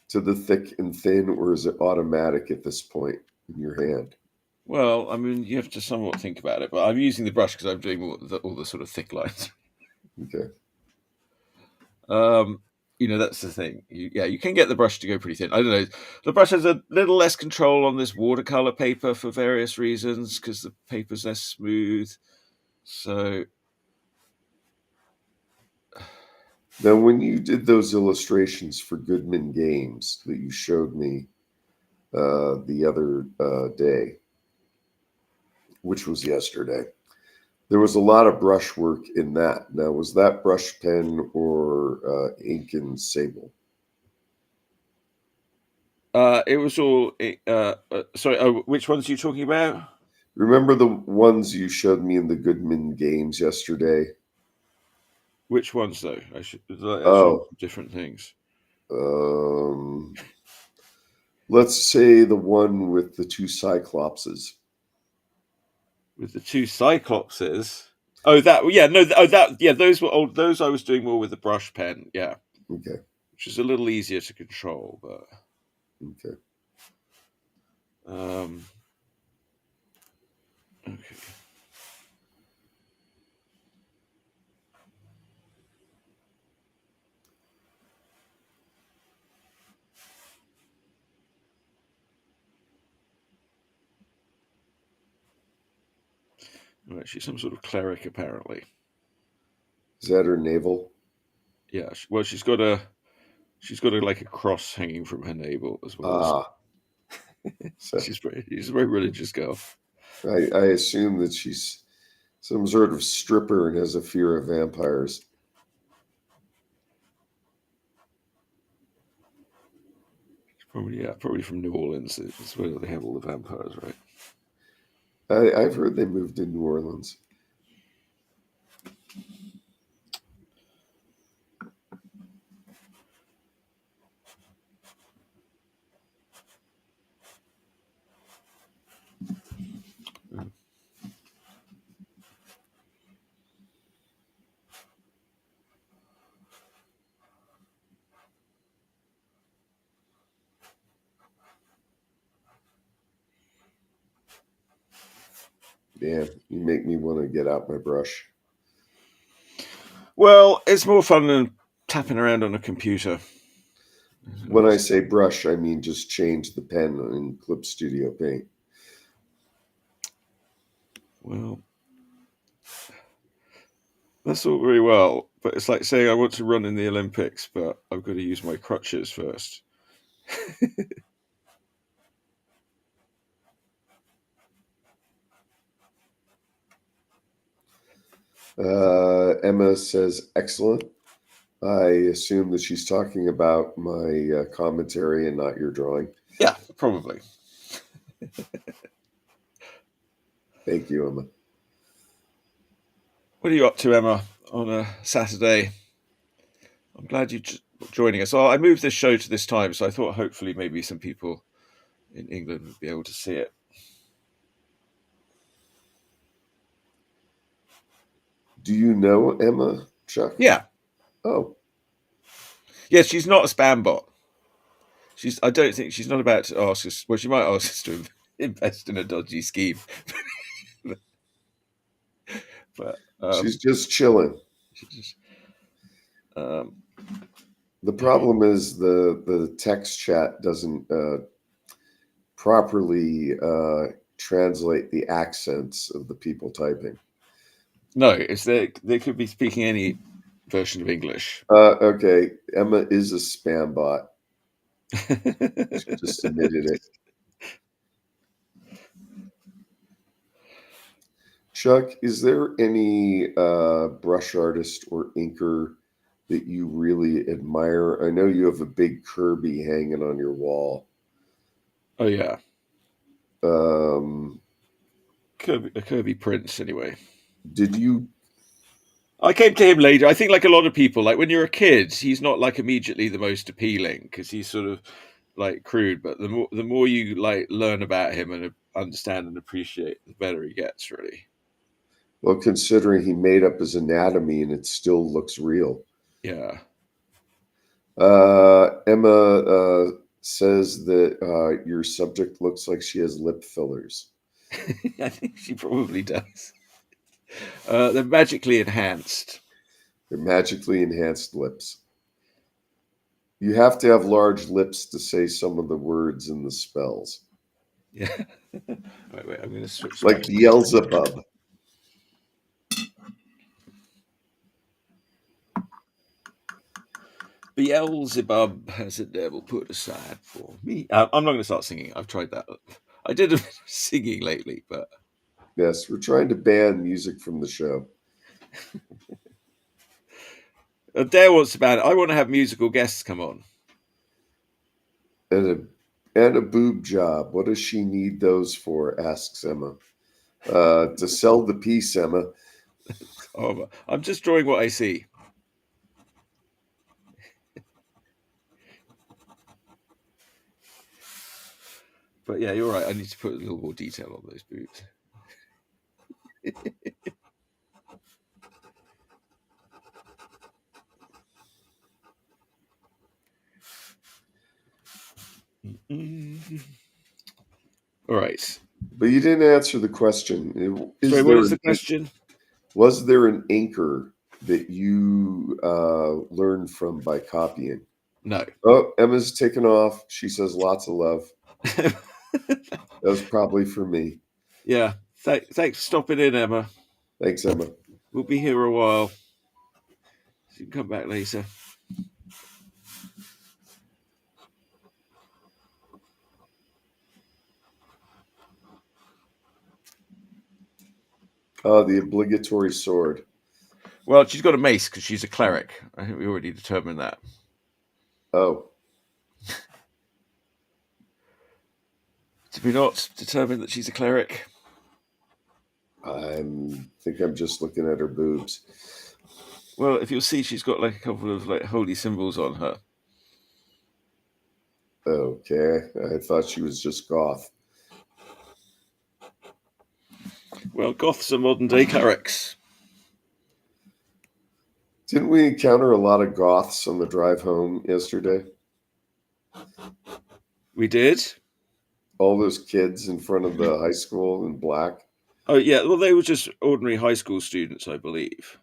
to the thick and thin, or is it automatic at this point in your hand? well, I mean, you have to somewhat think about it, but I'm using the brush because I'm doing all the sort of thick lines. Okay. That's the thing. You can get the brush to go pretty thin. I don't know. The brush has a little less control on this watercolor paper for various reasons because the paper's less smooth. So Now, when you did those illustrations for Goodman Games that you showed me the other day, which was yesterday, There was a lot of brush work in that. Now, was that brush pen or ink and sable? It was all. Sorry, which ones are you talking about? Remember the ones you showed me in the Goodman games yesterday? Which ones though? Those are all Oh, different things. um, let's say the one with the two cyclopses. With the two cyclopses. Oh, that yeah, no, oh that yeah, those were old. Those I was doing more with the brush pen, yeah, Okay, which is a little easier to control, but okay. um, okay. Right, she's some sort of cleric apparently. Is that her navel? Yeah, well, she's got like a cross hanging from her navel as well as Ah, so she's a very religious girl. I assume that she's some sort of stripper and has a fear of vampires. Probably from New Orleans. It's where they have all the vampires, right? I've heard they moved to New Orleans. Damn, you make me want to get out my brush. Well, it's more fun than tapping around on a computer. When I say brush, I mean just change the pen in Clip Studio Paint. Well, that's all very well, but it's like saying I want to run in the Olympics, but I've got to use my crutches first. Emma says, excellent. I assume that she's talking about my commentary and not your drawing. Yeah, probably. Thank you, Emma. What are you up to, Emma, on a Saturday? I'm glad you're joining us. Oh, I moved this show to this time, so I thought hopefully maybe some people in England would be able to see it. Do you know Emma, Chuck? Yeah. Oh. Yeah, she's not a spam bot. I don't think she's not about to ask us. Well, she might ask us to invest in a dodgy scheme, but She's just chilling. she just, um, The problem is the text chat doesn't properly translate the accents of the people typing. no, it's they could be speaking any version of English. Okay, Emma is a spam bot. She just admitted it. Chuck, is there any brush artist or inker that you really admire? I know you have a big Kirby hanging on your wall. Oh yeah, Um, Kirby Prince. Anyway, did you? I came to him later. I think, like a lot of people, like when you're a kid, he's not like immediately the most appealing because he's sort of like crude. But the more you like learn about him and understand and appreciate, the better he gets. Really. Well, considering he made up his anatomy and it still looks real. Yeah. Emma says that your subject looks like she has lip fillers. I think she probably does. They're magically enhanced. They're magically enhanced lips. You have to have large lips to say some of the words in the spells. Yeah. Wait, I'm going to switch. Like Beelzebub. Beelzebub has a devil put aside for me. I'm not going to start singing. I've tried that. I did a bit of singing lately, but Yes, we're trying to ban music from the show. Dale wants to ban it. I want to have musical guests come on. And a boob job. What does she need those for? Asks Emma. To sell the piece, Emma. Oh, I'm just drawing what I see. But yeah, you're right. I need to put a little more detail on those boobs. All right. But you didn't answer the question. Sorry, what is the question? Was there an anchor that you learned from by copying? No. Oh, Emma's taken off. She says lots of love. That was probably for me. Yeah. Thanks for stopping in, Emma. Thanks, Emma. We'll be here a while. You can come back later. Oh, the obligatory sword. Well, she's got a mace because she's a cleric. I think we already determined that. Oh. Did we not determine that she's a cleric? I think I'm just looking at her boobs. Well, if you'll see, she's got like a couple of like holy symbols on her. Okay. I thought she was just goth. Well, goths are modern day clerics. Didn't we encounter a lot of goths on the drive home yesterday? We did. All those kids in front of the high school in black. Oh yeah, well they were just ordinary high school students, I believe.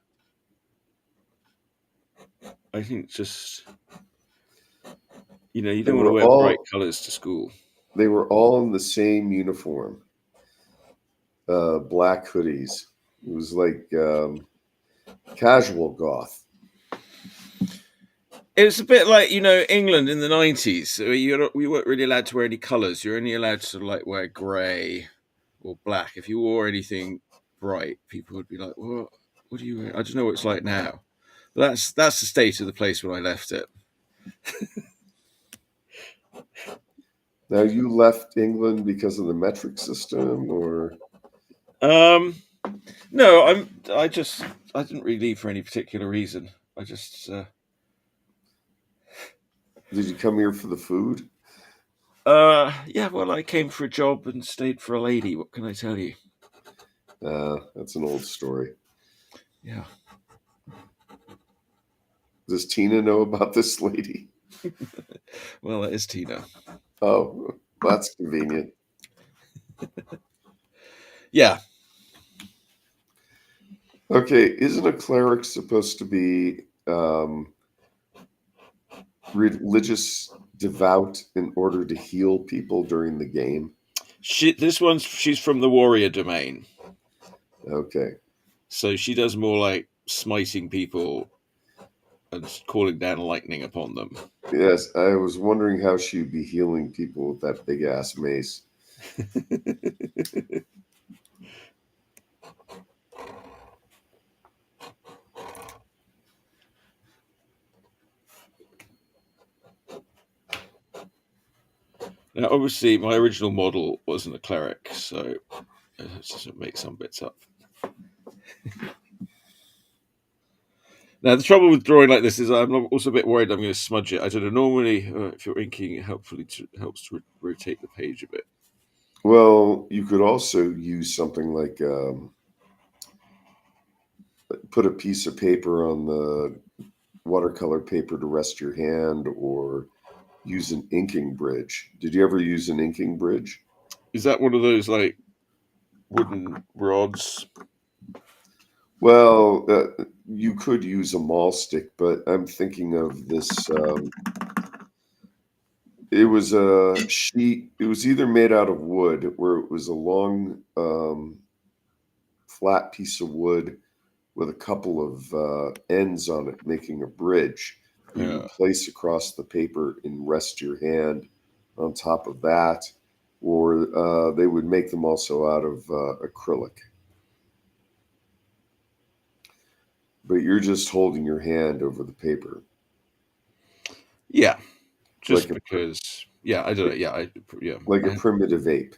I think just you don't want to wear bright colours to school. They were all in the same uniform, black hoodies. It was like casual goth. It was a bit like England in the 90s. We weren't really allowed to wear any colours. You're only allowed to like wear grey or black. If you wore anything bright, people would be like, "What? What are you wearing?" I don't know what it's like now. But that's the state of the place when I left it. Now, you left England because of the metric system, or? No, I didn't really leave for any particular reason. I just. Did you come here for the food? Yeah. Well, I came for a job and stayed for a lady. What can I tell you? That's an old story. Yeah. Does Tina know about this lady? Well, that is Tina. Oh, that's convenient. Yeah. Okay, isn't a cleric supposed to be religious, devout, in order to heal people during the game? She's from the warrior domain. Okay. So she does more like smiting people and calling down lightning upon them. Yes, I was wondering how she'd be healing people with that big ass mace. Now, obviously, my original model wasn't a cleric, so I just make some bits up. Now, the trouble with drawing like this is I'm also a bit worried I'm going to smudge it. I don't know. Normally, if you're inking, it helps to rotate the page a bit. Well, you could also use something like put a piece of paper on the watercolor paper to rest your hand, or use an inking bridge. Did you ever use an inking bridge? Is that one of those like wooden rods? Well, you could use a maul stick, but I'm thinking of this. It was a sheet. It was either made out of wood, where it was a long, flat piece of wood with a couple of ends on it, making a bridge. You would place across the paper and rest your hand on top of that. or they would make them also out of acrylic. But you're just holding your hand over the paper, Yeah, like just because. Yeah, I don't know. Yeah, like a primitive ape.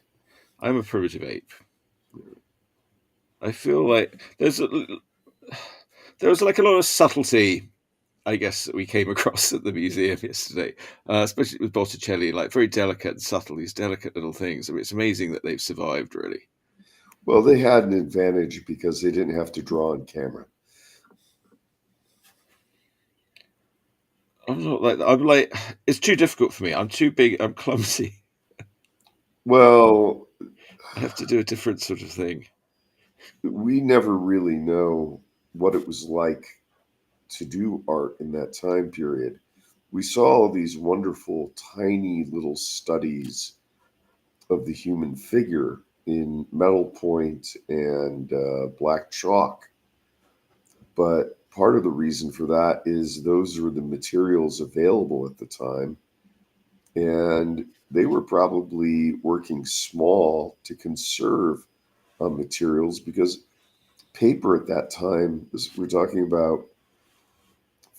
I'm a primitive ape. I feel like there was like a lot of subtlety, I guess, that we came across at the museum yesterday, especially with Botticelli, like very delicate and subtle, these delicate little things. I mean, it's amazing that they've survived, really. Well, they had an advantage because they didn't have to draw on camera. I'm not like that. I'm like, it's too difficult for me. I'm too big. I'm clumsy. Well, I have to do a different sort of thing. we never really know what it was like to do art in that time period. We saw all these wonderful, tiny little studies of the human figure in metal point and black chalk. But part of the reason for that is those were the materials available at the time. And they were probably working small to conserve materials because paper at that time, we're talking about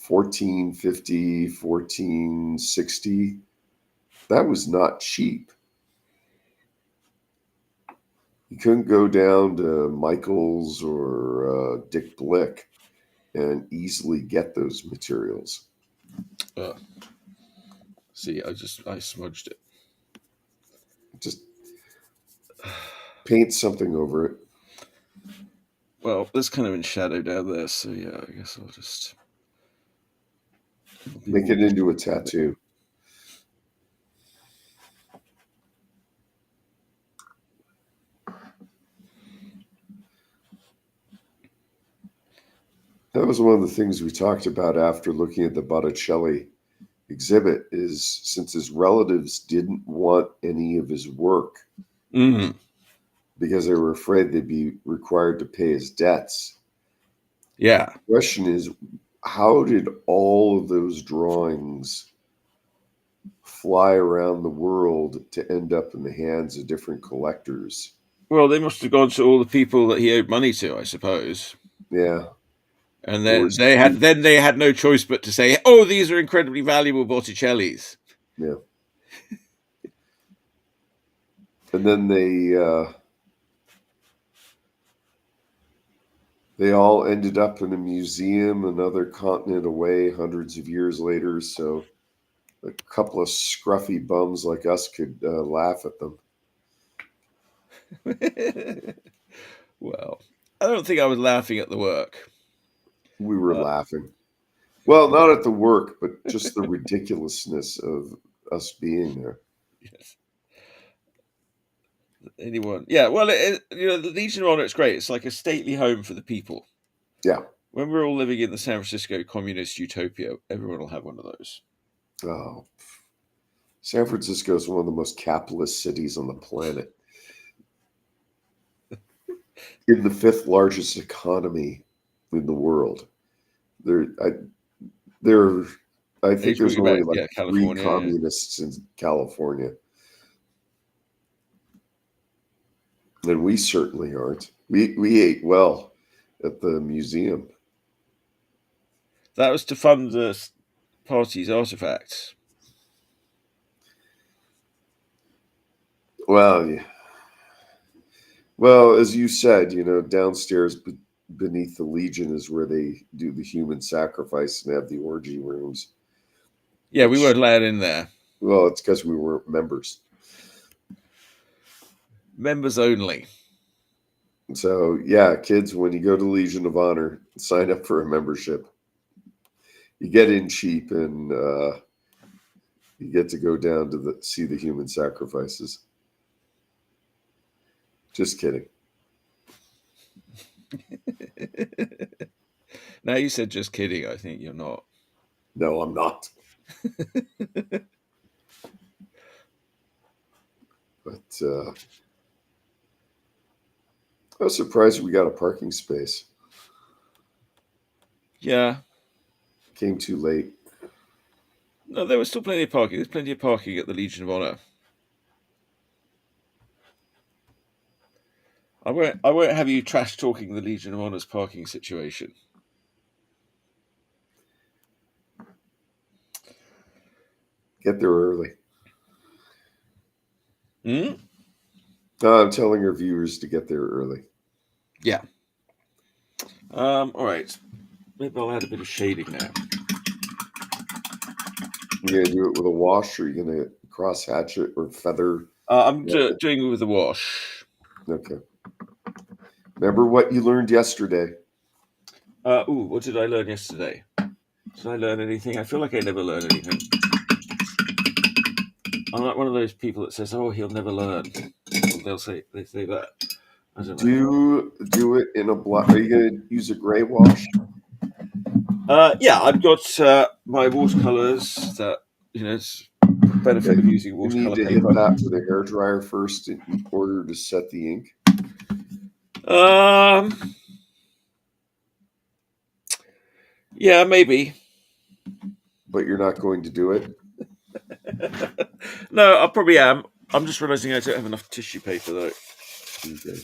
1450, 1460, that was not cheap. You couldn't go down to Michael's or Dick Blick and easily get those materials. See, I smudged it. Just paint something over it. Well, there's kind of in shadow down there, so yeah, I guess I'll just make it into a tattoo. That was one of the things we talked about after looking at the Botticelli exhibit, is since his relatives didn't want any of his work because they were afraid they'd be required to pay his debts. Yeah. The question is, how did all of those drawings fly around the world to end up in the hands of different collectors? Well, they must have gone to all the people that he owed money to, I suppose. Yeah. And then they had no choice but to say, "Oh, these are incredibly valuable Botticellis." Yeah. And then they all ended up in a museum another continent away hundreds of years later, so a couple of scruffy bums like us could laugh at them. Well, I don't think I was laughing at the work. We were laughing. Well, not at the work, but just the ridiculousness of us being there. Yes. Anyone? Yeah. Well, the Legion of Honor. It's great. It's like a stately home for the people. Yeah. When we're all living in the San Francisco communist utopia, everyone will have one of those. Oh, San Francisco is one of the most capitalist cities on the planet. In the fifth largest economy in the world. I think there's only like three communists in California. And we certainly aren't. We ate well at the museum. That was to fund the party's artifacts. Well, yeah. Well, as you said, downstairs beneath the Legion is where they do the human sacrifice and have the orgy rooms. Yeah, we weren't allowed in there. Well, it's because we weren't members. Members only. So, yeah, kids, when you go to Legion of Honor, sign up for a membership. You get in cheap and you get to go down to see the human sacrifices. Just kidding. Now you said just kidding. I think you're not. No, I'm not. But I was surprised we got a parking space. Yeah. Came too late. No, there was still plenty of parking. There's plenty of parking at the Legion of Honor. I won't have you trash talking the Legion of Honor's parking situation. Get there early. Hmm? I'm telling our viewers to get there early. Yeah. All right. Maybe I'll add a bit of shading now. You're gonna do it with a wash, or you're gonna cross hatch it or feather? I'm doing it with a wash. Okay. Remember what you learned yesterday. What did I learn yesterday? Did I learn anything? I feel like I never learn anything. I'm like one of those people that says, "Oh, he'll never learn." They say that. I don't know. Do it in a black. Are you gonna use a gray wash? Yeah, I've got my watercolors that it's benefit of using You need watercolor to hit paper. that with a hair dryer first in order to set the ink. Yeah, maybe. But you're not going to do it. No, I probably am. I'm just realizing I don't have enough tissue paper though. Okay.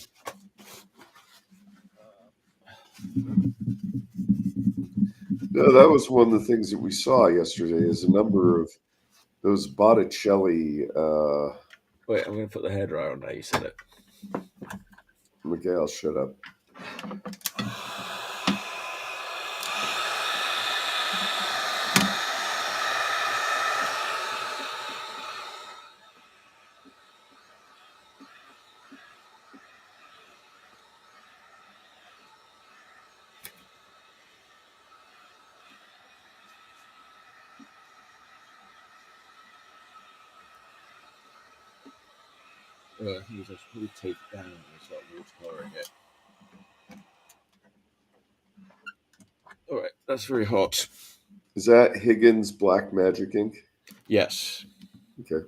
No, that was one of the things that we saw yesterday. Is a number of those Botticelli. Wait, I'm going to put the hairdryer on now. You said it. Miguel, shut up. I think I should probably take it down and start watercoloring it. All right, that's very hot. Is that Higgins Black Magic ink? Yes. Okay.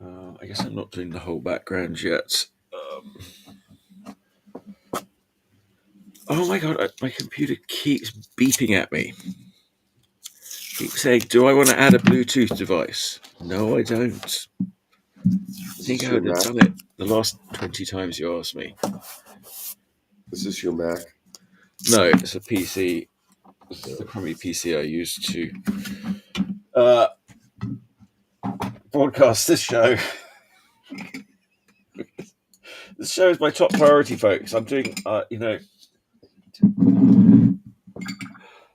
I guess I'm not doing the whole background yet. Oh my god, my computer keeps beeping at me. Keeps saying, do I want to add a Bluetooth device? No, I don't. I think I would have done it the last 20 times you asked me. Is this your Mac? No, it's a PC. It's the crummy PC I use to broadcast this show. This show is my top priority, folks. I'm doing, All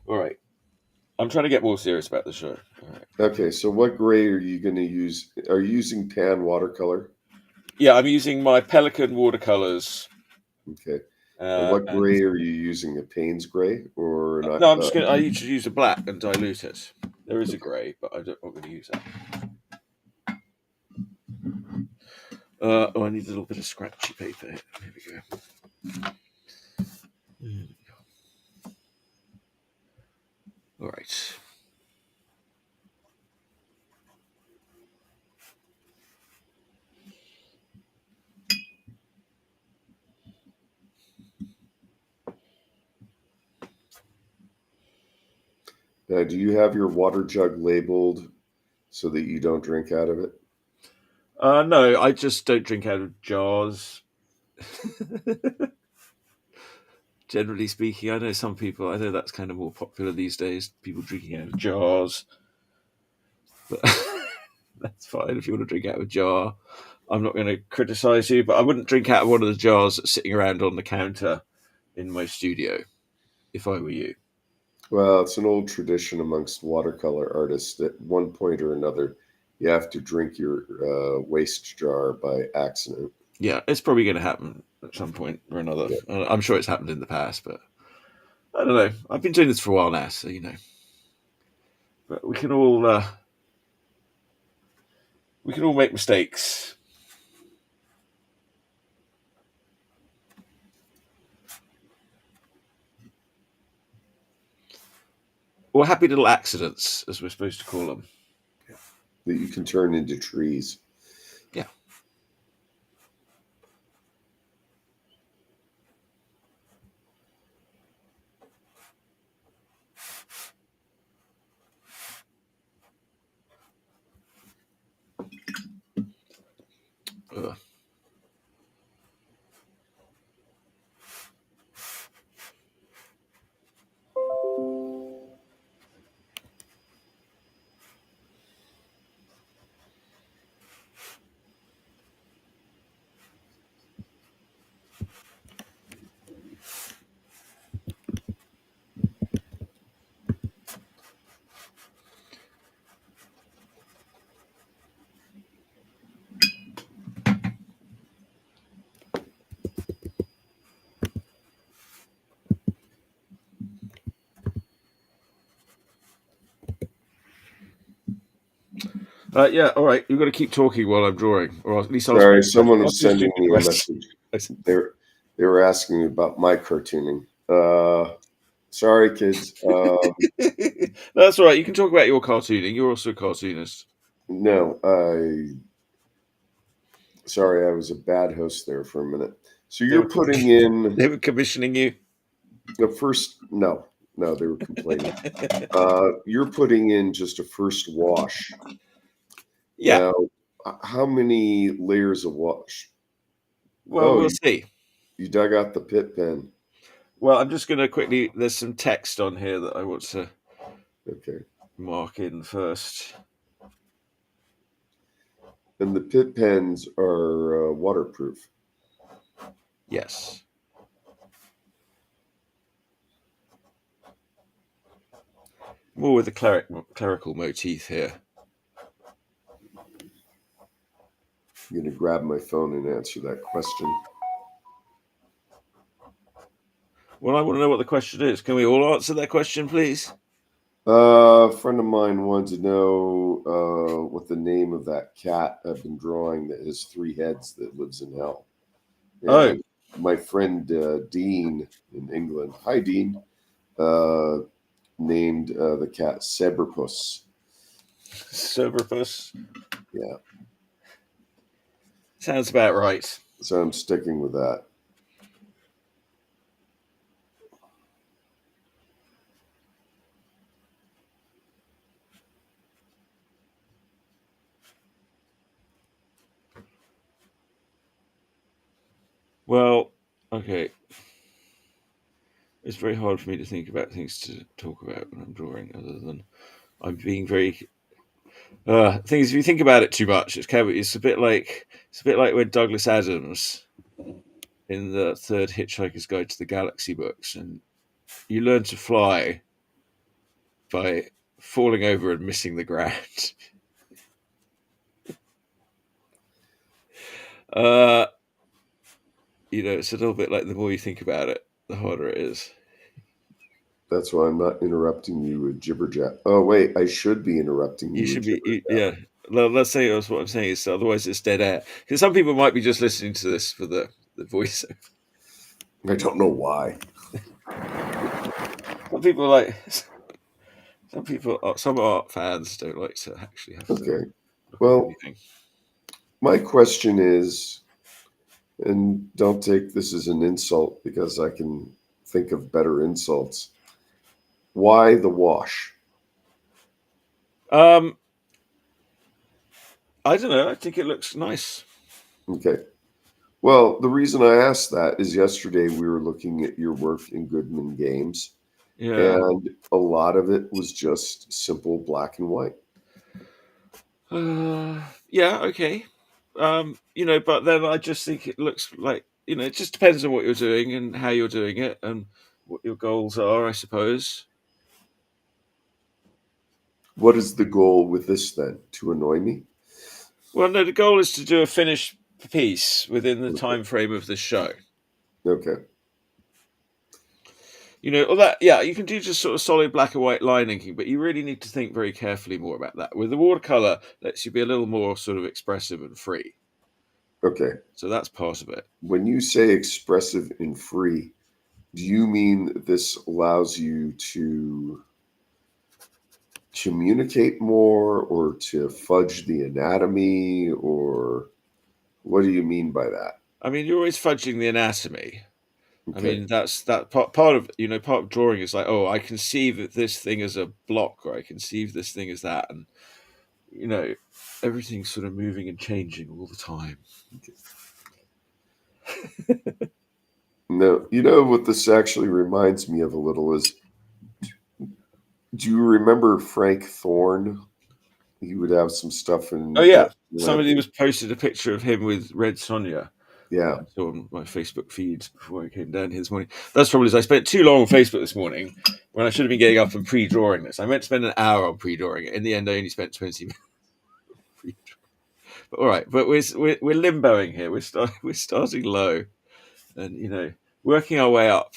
right. I'm trying to get more serious about the show. All right. Okay, so what gray are you going to use? Are you using pan watercolor? Yeah, I'm using my Pelican watercolors. Okay. And what gray are you using? A Payne's gray or not? No, I usually use a black and dilute it. There is a grey, but I'm not going to use that. I need a little bit of scratchy paper. Here we go. All right. Now, do you have your water jug labeled so that you don't drink out of it? No, I just don't drink out of jars. Generally speaking, I know that's kind of more popular these days, people drinking out of jars. But that's fine if you want to drink out of a jar. I'm not going to criticize you, but I wouldn't drink out of one of the jars that's sitting around on the counter in my studio if I were you. Well, it's an old tradition amongst watercolor artists that at one point or another, you have to drink your waste jar by accident. Yeah, it's probably going to happen at some point or another. Yeah. I'm sure it's happened in the past, but I don't know. I've been doing this for a while now, so But we can all make mistakes. Or happy little accidents, as we're supposed to call them. That you can turn into trees. Yeah. Yeah, all right. You've got to keep talking while I'm drawing, or at least Sorry, someone was ask a sending stupid me a question. message. They were asking me about my cartooning. Sorry, kids. That's all right. You can talk about your cartooning. You're also a cartoonist. No, sorry, I was a bad host there for a minute. So They you're were putting in they were commissioning you. the first, no, they were complaining. You're putting in just a first wash. Yeah. Now, how many layers of wash? Well, Oh, we'll see. you dug out the pit pen. Well, I'm just going to quickly. There's some text on here that I want to Okay. mark in first. And the pit pens are waterproof. Yes. More with the clerical motif here. I'm going to grab my phone and answer that question. Well, I want to know what the question is. Can we all answer that question, please? A friend of mine wanted to know what the name of that cat I've been drawing that has 3 heads that lives in hell. Oh, And my friend Dean in England, hi Dean, named the cat Cebripus. Cerberus. Yeah, Sounds about right. so I'm sticking with that. Well, okay. It's very hard for me to think about things to talk about when I'm drawing, other than I'm being very. Things if you think about it too much, it's a bit like when Douglas Adams in the third Hitchhiker's Guide to the Galaxy books, and you learn to fly by falling over and missing the ground. uh, it's a little bit like the more you think about it, the harder it is. That's why I'm not interrupting you with jibber jab. Oh wait, I should be interrupting You you with should be, jibber jab. yeah. Let's say that's what I'm saying is otherwise it's dead air. Because some people might be just listening to this for the voice. I don't know why. Some people like some art fans don't like to actually have to Okay. look at Well, anything. my question is, and don't take this as an insult because I can think of better insults. Why the wash? Um, I don't know. I think it looks nice. Okay. Well, the reason I asked that is yesterday we were looking at your work in Goodman Games, Yeah. and a lot of it was just simple black and white. Yeah. Okay. But then I just think it looks like it just depends on what you're doing and how you're doing it and what your goals are, I suppose. What is the goal with this then? To annoy me? Well, no, the goal is to do a finished piece within the Okay. time frame of the show. Okay. Or that, yeah, you can do just sort of solid black and white line inking, but you really need to think very carefully more about that. With the watercolor, lets you be a little more sort of expressive and free. Okay. So that's part of it. When you say expressive and free, do you mean that this allows you to communicate more or to fudge the anatomy, or what do you mean by that? I mean, you're always fudging the anatomy. I Okay. mean, that's that part of part of drawing is like, oh, I conceive that this thing as a block, or I conceive this thing as that, and everything's sort of moving and changing all the time. No, what this actually reminds me of a little is, do you remember Frank Thorne? He would have some stuff Oh in yeah, somebody Lampy. was posted a picture of him with Red Sonja. Yeah. I saw on my Facebook feed before I came down here this morning. That's probably I spent too long on Facebook this morning when I should have been getting up and pre-drawing this. I meant to spend an hour on pre-drawing it. In the end, I only spent 20 minutes. But all right, but we're limboing here. We're starting low, and working our way up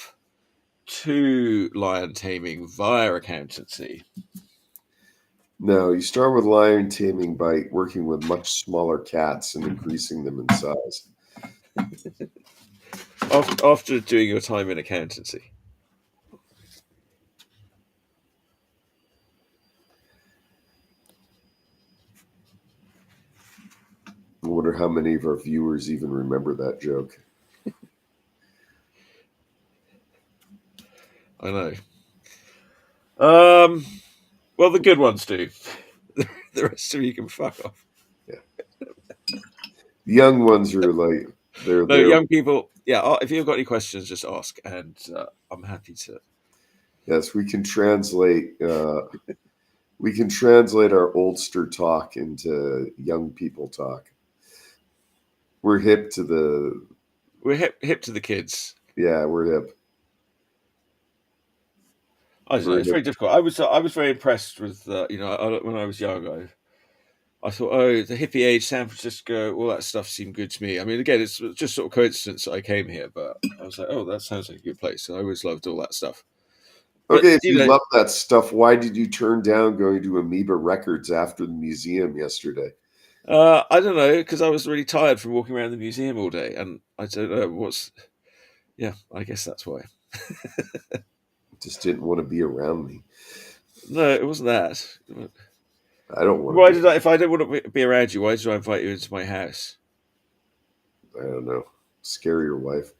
to lion taming via accountancy. No, you start with lion taming by working with much smaller cats and increasing them in size. After doing your time in accountancy. I wonder how many of our viewers even remember that joke. I know. Well, the good ones do. The rest of you can fuck off. Yeah. The young ones are like they're No, there. young people. Yeah, if you've got any questions, just ask, and I'm happy to. Yes, we can translate. We can translate our oldster talk into young people talk. We're hip to the. We're hip to the kids. Yeah, we're hip. I don't know. We're It's very hip. difficult. I was very impressed with when I was young. I thought, oh, the hippie age, San Francisco, all that stuff seemed good to me. I mean, again, it's just sort of coincidence that I came here, but I was like, oh, that sounds like a good place. So I always loved all that stuff. But Okay, if you love that stuff, why did you turn down going to Amoeba Records after the museum yesterday? I don't know, because I was really tired from walking around the museum all day, and I don't know Yeah, I guess that's why. Just didn't want to be around me. No, it wasn't that. I don't want Why to did I? If I didn't want to be around you, why did I invite you into my house? I don't know. Scare your wife.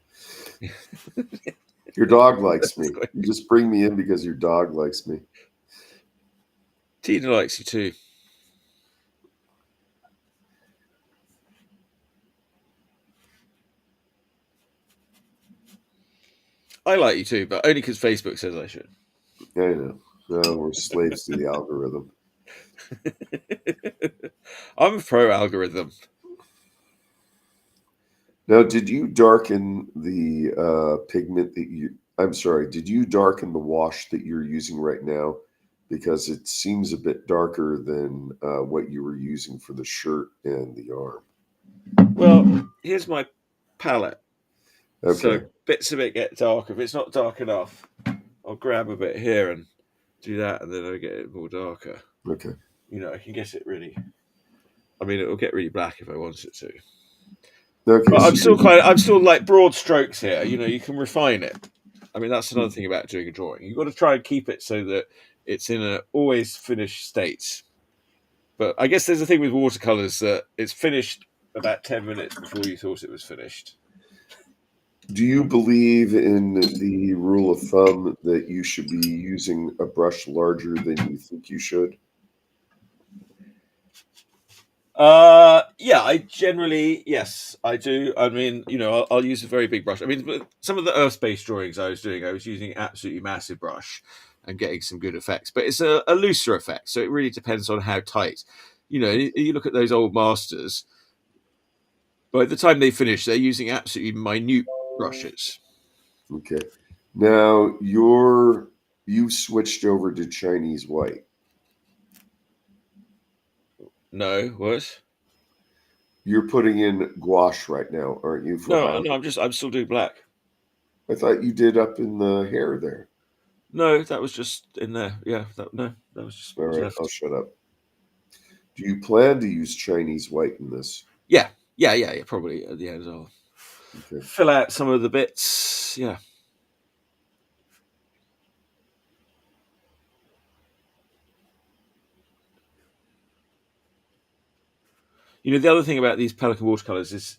Your dog likes me. You just bring me in because your dog likes me. Tina likes you too. I like you too, but only because Facebook says I should. I know. No, we're slaves to the algorithm. I'm a pro algorithm. Now, did you darken the pigment that you? I'm sorry. Did you darken the wash that you're using right now? Because it seems a bit darker than what you were using for the shirt and the arm. Well, here's my palette. So Okay. bits of it get darker. If it's not dark enough, I'll grab a bit here and do that, and then I'll get it more darker. Okay. I can get it really. I mean, it'll get really black if I want it to. Okay. But So I'm still like broad strokes here. You can refine it. I mean, that's another thing about doing a drawing. You've got to try and keep it so that it's in a always finished state. But I guess there's a thing with watercolors that it's finished about 10 minutes before you thought it was finished. do you believe in the rule of thumb that you should be using a brush larger than you think you should? Yeah, I generally, yes, I do. I mean, I'll use a very big brush. I mean, some of the Urfspace drawings I was using an absolutely massive brush and getting some good effects, but it's a looser effect. So it really depends on how tight. You look at those old masters, by the time they finish, they're using absolutely minute brushes. Okay. Now you switched over to Chinese white. No, what? You're putting in gouache right now, aren't you, for No, highlight? I'm still doing black. I thought you did up in the hair there. No, that was just in there. Yeah, that was just All what's right, I'll left. shut up. Do you plan to use Chinese white in this? Yeah. Probably at the end I'll Okay. fill out some of the bits. Yeah. The other thing about these Pelican watercolors is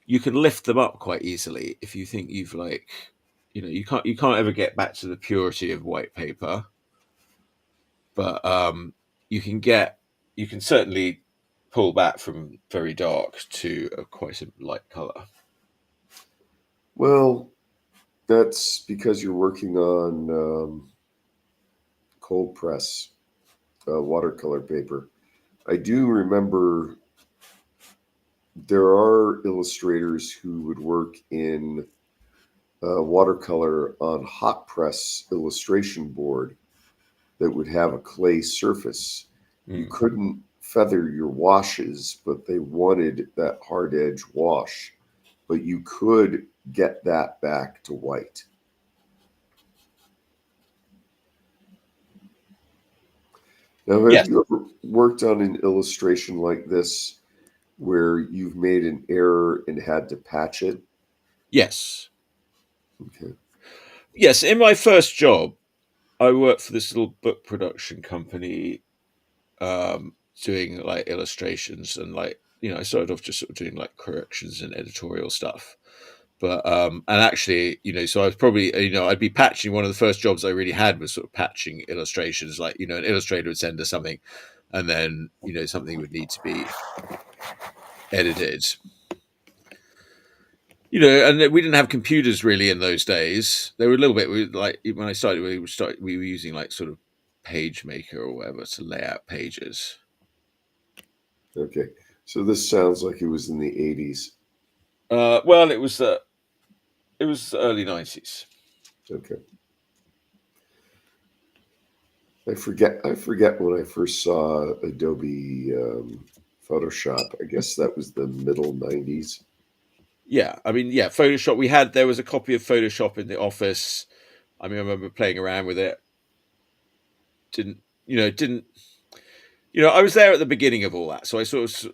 you can lift them up quite easily if you think you've you can't ever get back to the purity of white paper, but you can certainly pull back from very dark to quite a light color. Well, that's because you're working on cold press watercolor paper. I do remember there are illustrators who would work in watercolor on hot press illustration board that would have a clay surface. You Mm. couldn't feather your washes, but they wanted that hard edge wash. But you could get that back to white. Now, have Yes. you ever worked on an illustration like this where you've made an error and had to patch it? Yes. Okay. Yes. In my first job, I worked for this little book production company, doing like illustrations and like, I started off just sort of doing like corrections and editorial stuff. But and actually, so I was probably, I'd be patching. One of the first jobs I really had was sort of patching illustrations. Like, an illustrator would send us something, and then something would need to be edited. And we didn't have computers really in those days. They were a little bit like when I started. We were using like sort of PageMaker or whatever to lay out pages. Okay. So this sounds like it was in the 80s. Well, it was the early 90s. Okay. I forget when I first saw Adobe Photoshop. I guess that was the middle 90s. Yeah, I mean, yeah, Photoshop. There was a copy of Photoshop in the office. I mean, I remember playing around with it. Didn't I was there at the beginning of all that, so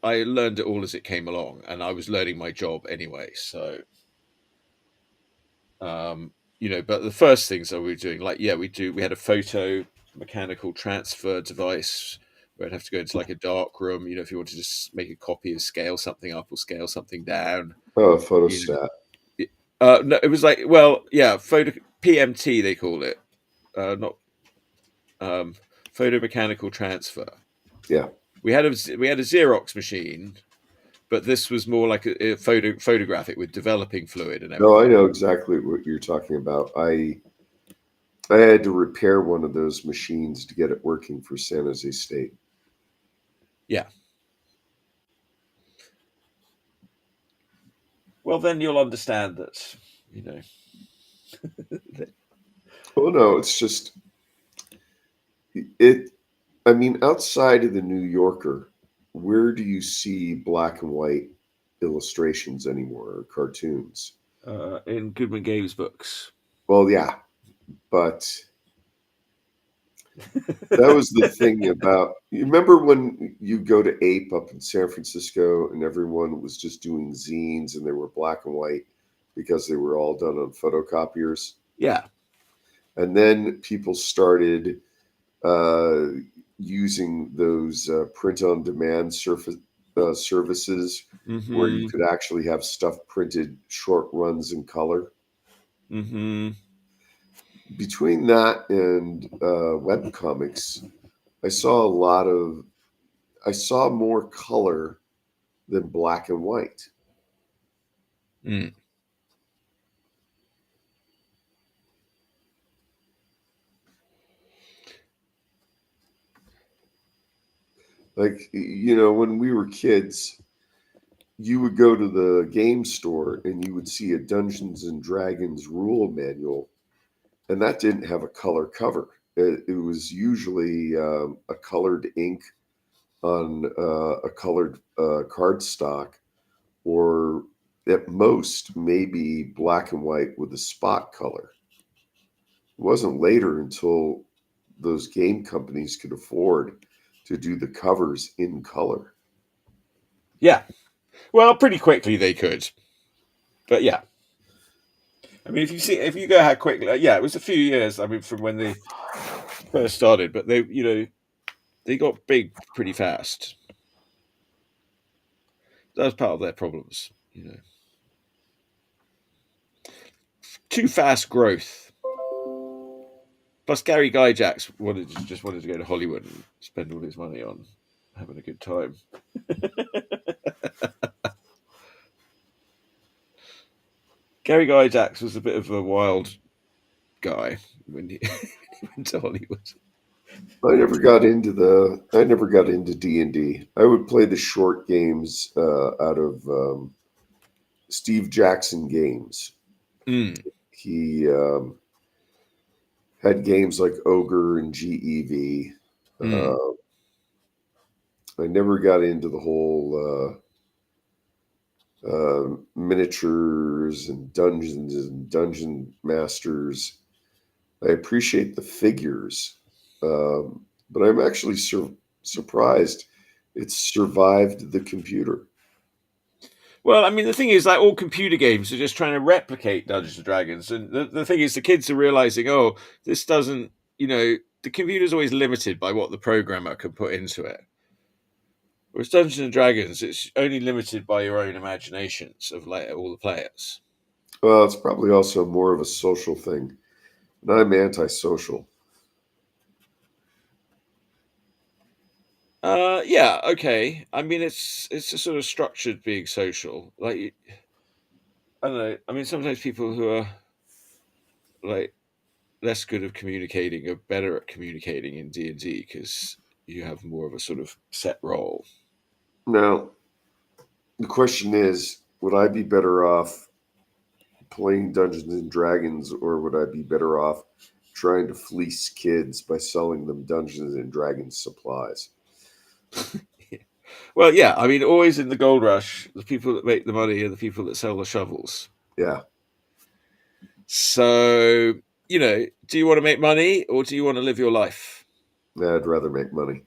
I learned it all as it came along, and I was learning my job anyway. So, but the first things that we were doing, like, we had a photo mechanical transfer device where I'd have to go into like a dark room, if you wanted to just make a copy and scale something up or scale something down. Oh, You photostat. No, it was like, well, yeah, photo PMT they call it, not photo mechanical transfer. Yeah. We had a Xerox machine, but this was more like a photographic with developing fluid and No, I everything. know exactly what you're talking about. I had to repair one of those machines to get it working for San Jose State. Yeah. Well, then you'll understand that, that, Oh no, it's just it. I mean, outside of the New Yorker, where do you see black and white illustrations anymore or cartoons? in Goodman Games books. Well, yeah, but that was the thing about. You remember when you go to Ape up in San Francisco and everyone was just doing zines and they were black and white because they were all done on photocopiers? Yeah. And then people started uh, using those print-on-demand services where you Mm-hmm. could actually have stuff printed short runs in color. Mm-hmm. Between that and web comics, I saw a lot of I saw more color than black and white. Mm. Like, when we were kids, you would go to the game store and you would see a Dungeons and Dragons rule manual, and that didn't have a color cover. It was usually a colored ink on a colored cardstock, or at most maybe black and white with a spot color. It wasn't later until those game companies could afford to do the covers in color. Yeah. Well, pretty quickly they could, but yeah. I mean, if you go how quickly, yeah, it was a few years. I mean, from when they first started, but they got big pretty fast. That was part of their problems. Too fast growth. Plus, Gary Gygax just wanted to go to Hollywood and spend all his money on having a good time. Gary Gygax was a bit of a wild guy when he, he went to Hollywood. I never got into D&D. I would play the short games out of Steve Jackson Games. Mm, He had games like Ogre and GEV. mm, I never got into the whole miniatures and dungeons and dungeon masters. I appreciate the figures. but I'm actually surprised it's survived the computer. Well, I mean, the thing is, like, all computer games are just trying to replicate Dungeons and Dragons, and the thing is, the kids are realizing, oh, this doesn't, the computer's always limited by what the programmer can put into it. Whereas Dungeons and Dragons, it's only limited by your own imaginations of like all the players. Well, it's probably also more of a social thing. And I'm antisocial. Yeah, okay. I mean, it's a sort of structured being social. Like, I don't know. I mean, sometimes people who are like less good at communicating are better at communicating in D&D because you have more of a sort of set role. Now, the question is, would I be better off playing Dungeons and Dragons, or would I be better off trying to fleece kids by selling them Dungeons and Dragons supplies? Well, yeah. I mean, always in the gold rush, the people that make the money are the people that sell the shovels. Yeah, So, do you want to make money or do you want to live your life? I'd rather make money.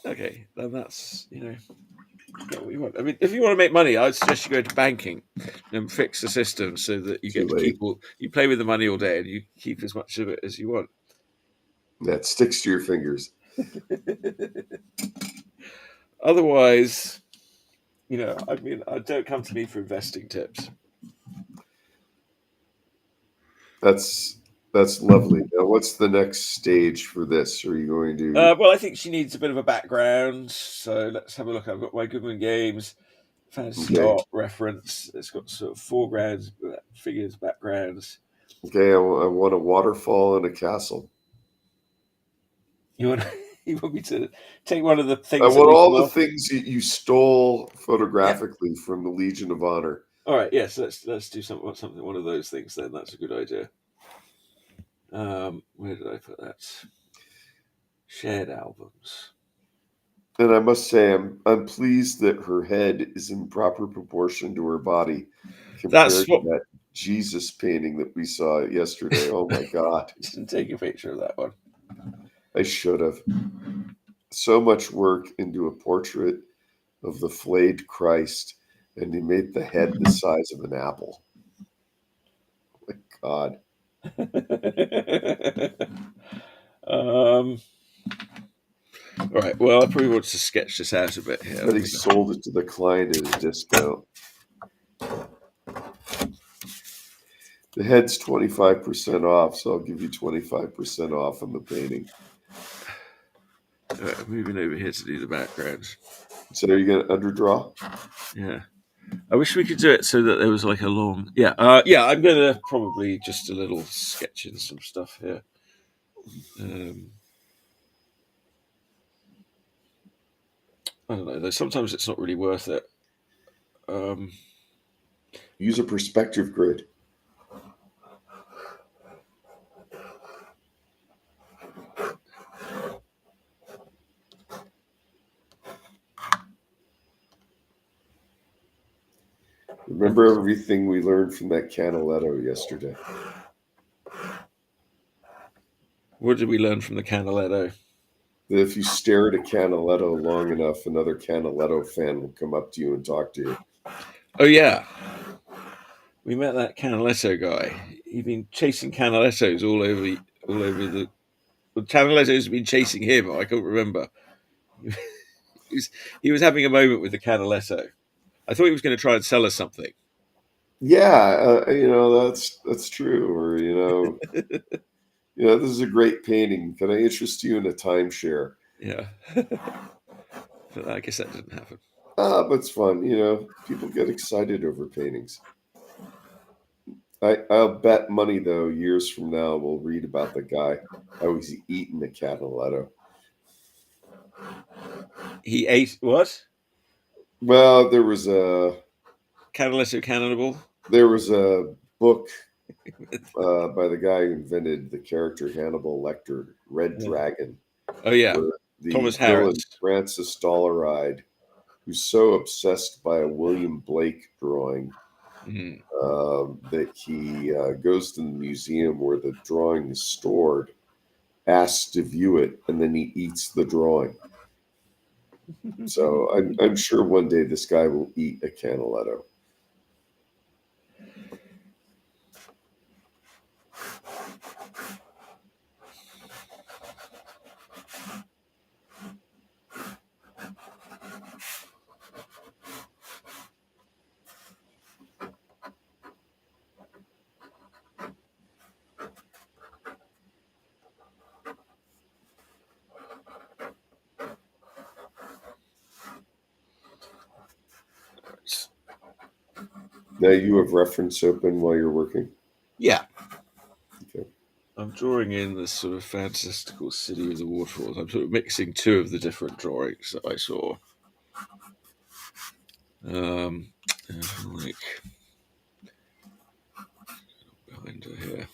Okay, then that's, get what you want. I mean, if you want to make money, I'd suggest you go to banking and fix the system so that you Too get to late. you play with the money all day and you keep as much of it as you want. That sticks to your fingers. Otherwise, I mean, don't come to me for investing tips. That's lovely. Now, what's the next stage for this? Are you going to? Well, I think she needs a bit of a background. So let's have a look. I've got my Goodman Games fantasy Okay. art reference. It's got sort of foregrounds, figures, backgrounds. Okay, I want a waterfall and a castle. You want you want me to take one of the I things that want we all can the offer? things that you stole Yeah. photographically from the Legion of Honor. All right. Yes. Let's do something. One of those things. Then that's a good idea. Where did I put that? Shared albums. And I must say, I'm pleased that her head is in proper proportion to her body That's compared to what. that Jesus painting that we saw yesterday. Oh my God. Just take a picture of that one. I should have. So much work into a portrait of the flayed Christ, and he made the head the size of an apple. Oh my God. All right. Well, I probably want to sketch this out a bit here. But he sold it to the client at a discount. The head's 25% off, so I'll give you 25% off on the painting. Moving over here to do the backgrounds. So are you going to underdraw? Yeah. I wish we could do it so that there was like a long. Yeah. Yeah. I'm gonna probably just a little sketch in some stuff here. I don't know. Though sometimes it's not really worth it. Use a perspective grid. Remember everything we learned from that Canaletto yesterday. What did we learn from the Canaletto? That if you stare at a Canaletto long enough, another Canaletto fan will come up to you and talk to you. Oh yeah, we met that Canaletto guy. He'd been chasing Canalettos all over the. Well, Canaletto's been chasing him. I can't remember. He was having a moment with the Canaletto. I thought he was going to try and sell us something. Yeah, that's true. Or this is a great painting. Can I interest you in a timeshare? Yeah, but I guess that didn't happen. But it's fun. People get excited over paintings. I'll bet money though. Years from now, we'll read about the guy how he's eating a Canaletto. He ate what? Well, there was a Canaletto cannibal. There was a book by the guy who invented the character Hannibal Lecter, Red Dragon. Oh yeah, The Thomas villain Harris. Francis Dollaride, who's so obsessed by a William Blake drawing that he goes to the museum where the drawing is stored, asks to view it, and then he eats the drawing. So I'm sure one day this guy will eat a Canaletto. Now you have reference open while you're working? Yeah. Okay. I'm drawing in this sort of fantastical city of the waterfalls. I'm sort of mixing two of the different drawings that I saw. Like behind her here.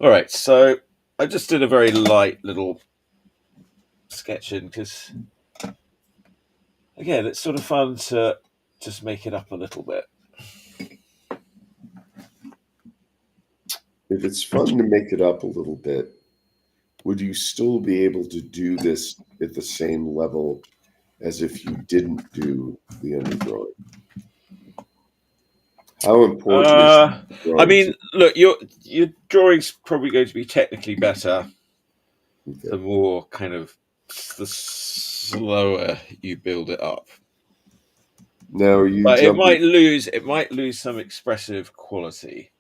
All right, so I just did a very light little sketching because, again, it's sort of fun to just make it up a little bit. If it's fun to make it up a little bit, would you still be able to do this at the same level as if you didn't do the underdrawing? How important is the I drawing to mean, look, your drawing's probably going to be technically better you? the more kind of the slower you build it up. Now are you But it jumping? might lose some expressive quality.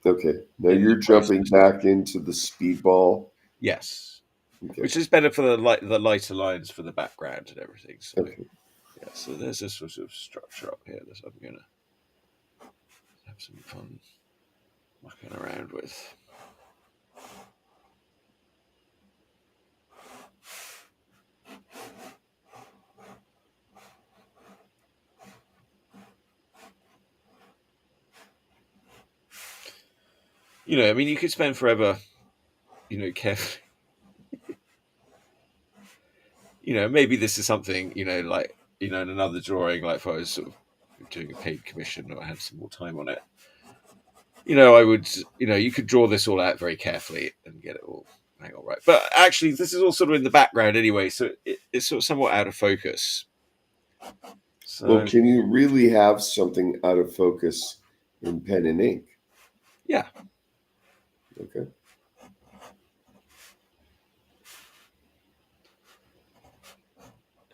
Okay. Now In the you're jumping process. back into the speedball. Yes, Okay. which is better for the lighter lines for the background and everything. So Okay. yeah, so there's this sort of structure up here that I'm gonna have some fun mucking around with. You know, I mean, you could spend forever, carefully. Maybe this is something, like, in another drawing, like if I was sort of doing a paid commission or I had some more time on it, I would, you could draw this all out very carefully and get it all hang on right. But actually, this is all sort of in the background anyway, so it's sort of somewhat out of focus. So, Well, can you really have something out of focus in pen and ink? yeah. Okay.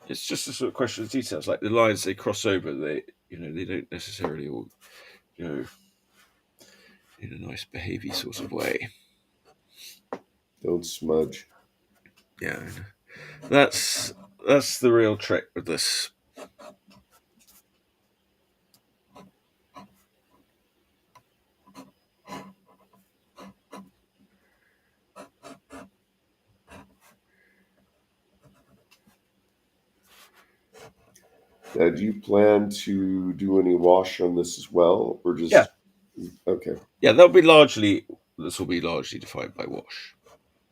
It's just a sort of question of details. Like the lines, they cross over. They don't necessarily all, in a nice behaviour sort of way. Don't smudge. Yeah, that's the real trick with this. Now, do you plan to do any wash on this as well, or Yeah, just okay? yeah. This will be largely defined by wash.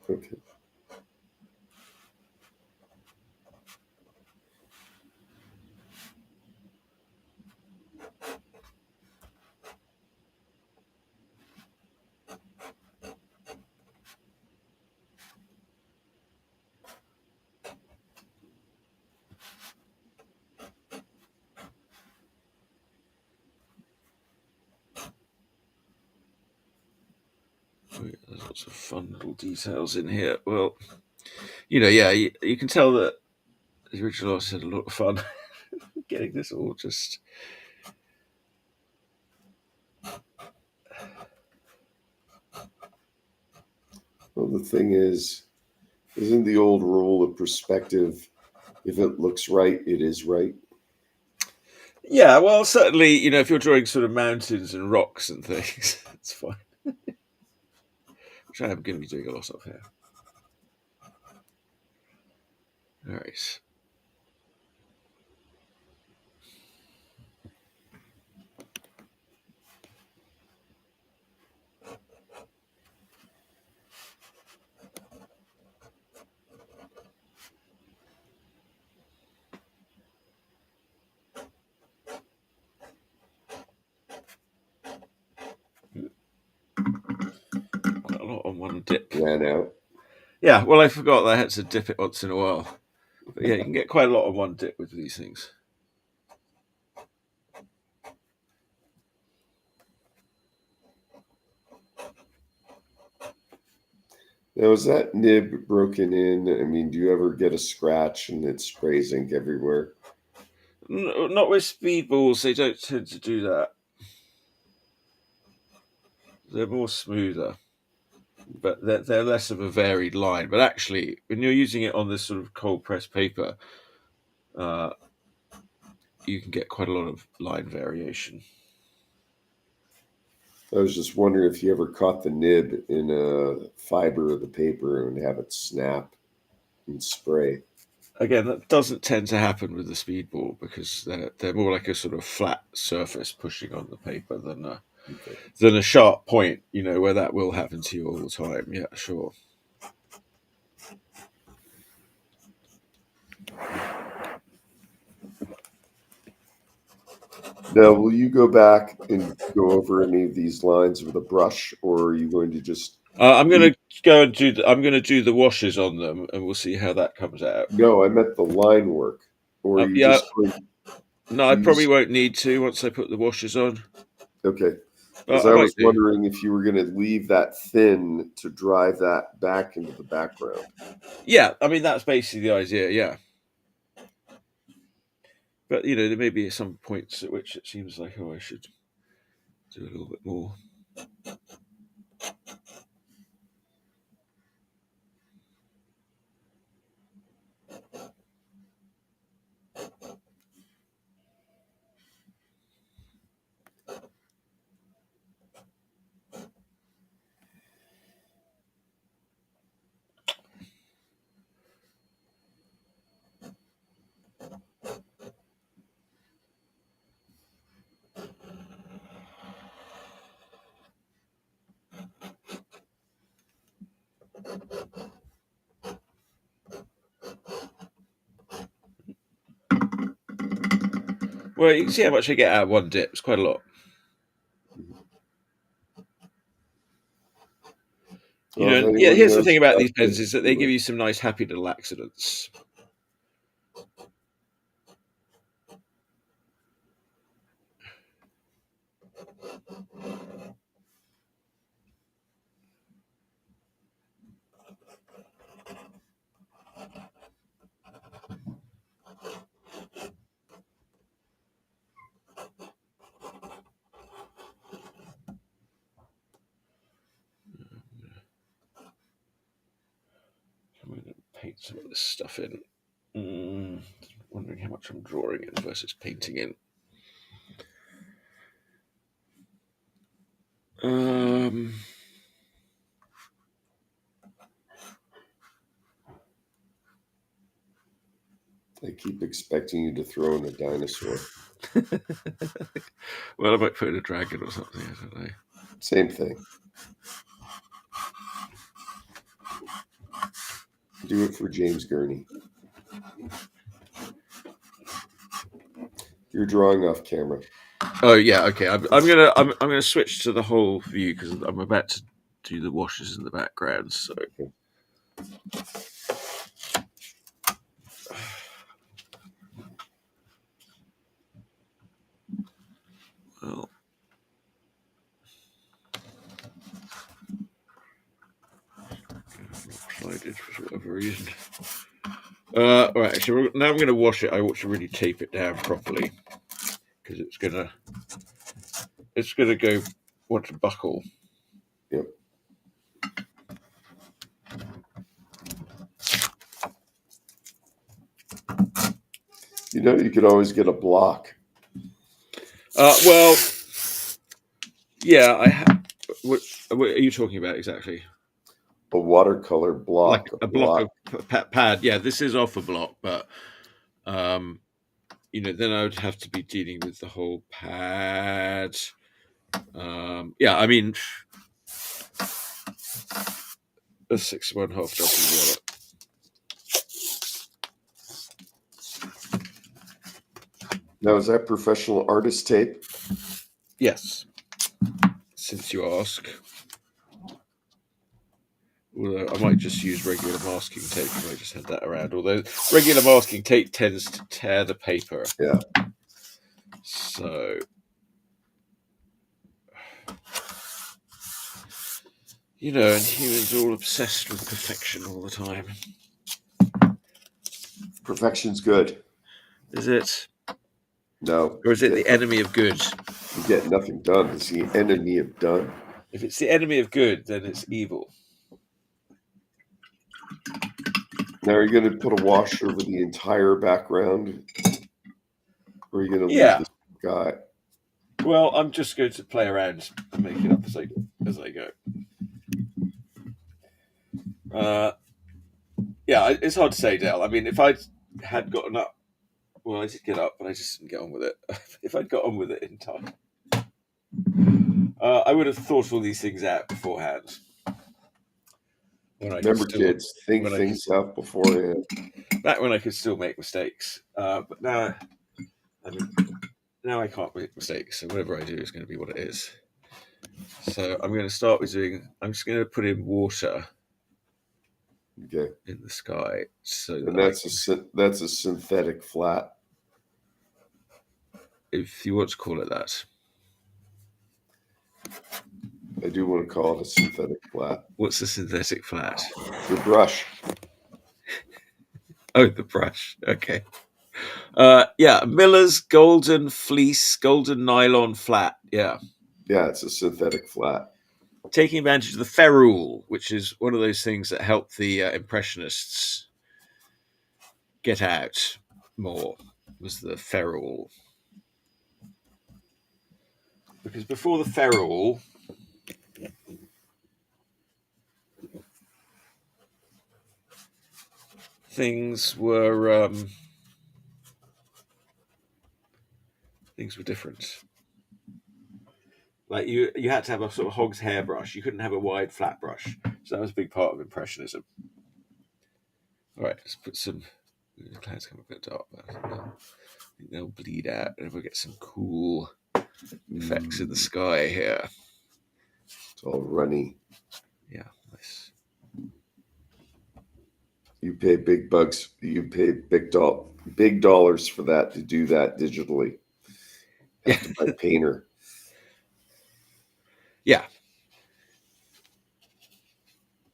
Okay. There's lots of fun little details in here. Well, yeah, you can tell that the original artist had a lot of fun getting this all just. Well, the thing is, isn't the old rule of perspective? If it looks right, it is right. Yeah, well, certainly, if you're drawing sort of mountains and rocks and things, it's fine. Which I am going to be doing a lot of here. All right. lot on one dip. Ran out. Yeah, well, I forgot that I had to dip it once in a while. But yeah, you can get quite a lot on one dip with these things. Now, is that nib broken in? I mean, do you ever get a scratch and it sprays ink everywhere? Not with speedballs, they don't tend to do that. They're more smoother, but they're less of a varied line. But actually, when you're using it on this sort of cold press paper, you can get quite a lot of line variation. I was just wondering if you ever caught the nib in a fiber of the paper and have it snap and spray. Again, that doesn't tend to happen with the speedball because they're more like a sort of flat surface pushing on the paper than a sharp point, where that will happen to you all the time. Yeah, sure. Now, will you go back and go over any of these lines with a brush, or are you going to just? I'm going to go and I'm going to do the washes on them, and we'll see how that comes out. No, I meant the line work, or are you Yeah. just going? No, I probably won't need to once I put the washes on. Okay. Because I was wondering if you were going to leave that thin to drive that back into the background. Yeah, I mean, that's basically the idea, yeah. But, there may be some points at which it seems like, I should do a little bit more. Well, you can see how much I get out of one dip. It's quite a lot. Here's the thing about these pens is that they give you some nice, happy little accidents. I'm going to paint some of this stuff in. Wondering how much I'm drawing in versus painting in. I keep expecting you to throw in a dinosaur. Well, I might put in a dragon or something, I don't know. Same thing. Do it for James Gurney. You're drawing off camera. Oh yeah, okay. I'm gonna switch to the whole view because I'm about to do the washes in the background. So. Okay. Well. Slided for whatever reason. Right, actually, now I'm going to wash it. I ought to really tape it down properly because it's gonna want to buckle. Yep. You could always get a block. Well, yeah. I have. What are you talking about exactly? A watercolor block. Like a block of pad. Yeah, this is off a block, but then I would have to be dealing with the whole pad. Yeah, I mean, a 6.5 doesn't work. Now, is that professional artist tape? Yes, since you ask. Although I might just use regular masking tape if I just had that around. Although regular masking tape tends to tear the paper. Yeah. So, and humans are all obsessed with perfection all the time. Perfection's good. Is it? No. Or is it the enemy of good? You get nothing done. It's the enemy of done. If it's the enemy of good, then it's evil. Now, are you going to put a wash over the entire background? Or are you going to leave this guy? Well, I'm just going to play around and make it up as I go. Yeah, it's hard to say, Dale. I mean, if I had gotten up, well, I did get up, but I just didn't get on with it. If I'd got on with it in time, I would have thought all these things out beforehand. Remember, kids, think things out beforehand. Back when I could still make mistakes, but now, now I can't make mistakes. So whatever I do is going to be what it is. So I'm going to start with I'm just going to put in water. Okay. In the sky, and that's a synthetic flat, if you want to call it that. I do want to call it a synthetic flat. What's a synthetic flat? The brush. Oh, the brush. Okay. Yeah, Miller's golden nylon flat. Yeah. Yeah, it's a synthetic flat. Taking advantage of the ferrule, which is one of those things that helped the Impressionists get out more, was the ferrule. Because before the ferrule, things were different. Like you had to have a sort of hog's hair brush. You couldn't have a wide flat brush. So that was a big part of Impressionism. All right, let's put some. The clouds come a bit dark, but I think they'll bleed out, and we'll get some cool effects in the sky here. It's all runny. Yeah, nice. You pay big bucks. You pay big dollars for that, to do that digitally. You have to buy Painter. Yeah.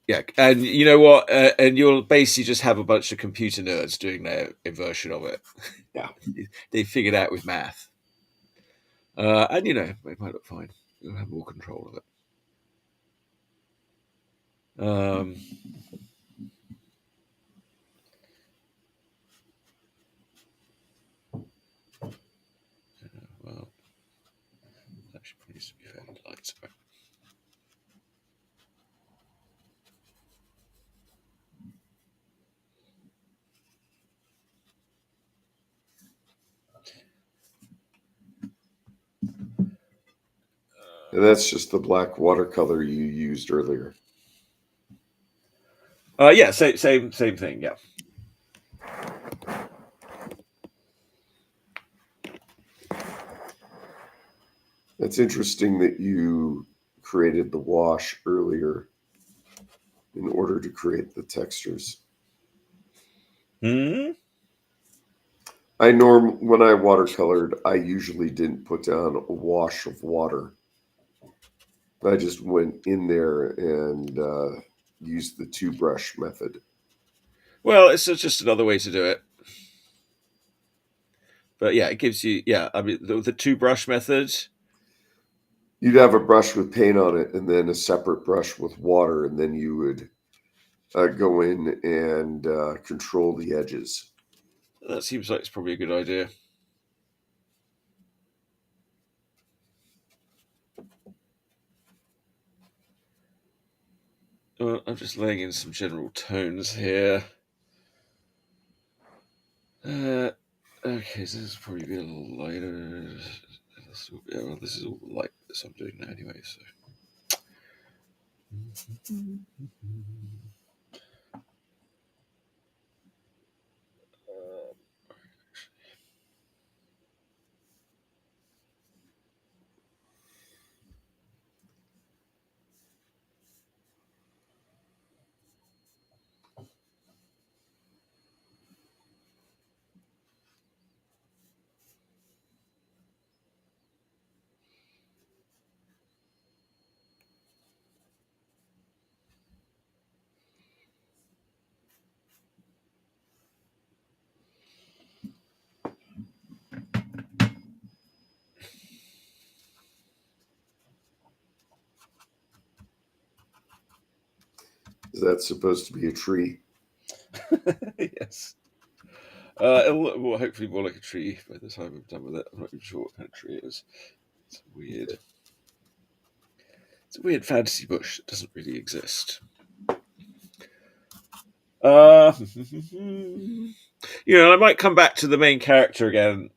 Yeah, and you know what? And you'll basically just have a bunch of computer nerds doing their version of it. Yeah. They figured out with math. And it might look fine. You'll have more control of it. Well, that actually needs to be fairly light. And that's just the black watercolor you used earlier. Yeah, same thing. Yeah. It's interesting that you created the wash earlier in order to create the textures. Hmm. When I watercolored, I usually didn't put down a wash of water. I just went in there and used the two brush method. Well, it's just another way to do it. But yeah, it gives you, I mean, the two brush method. You'd have a brush with paint on it and then a separate brush with water, and then you would go in and control the edges. That seems like it's probably a good idea. I'm just laying in some general tones here. Okay, so this is probably be a little lighter. This is all the lightness I'm doing now anyway, so. Is that supposed to be a tree? Yes. It'll look hopefully more like a tree by the time I'm done with it. I'm not even sure what kind of tree it is. It's weird. It's a weird fantasy bush that doesn't really exist. I might come back to the main character again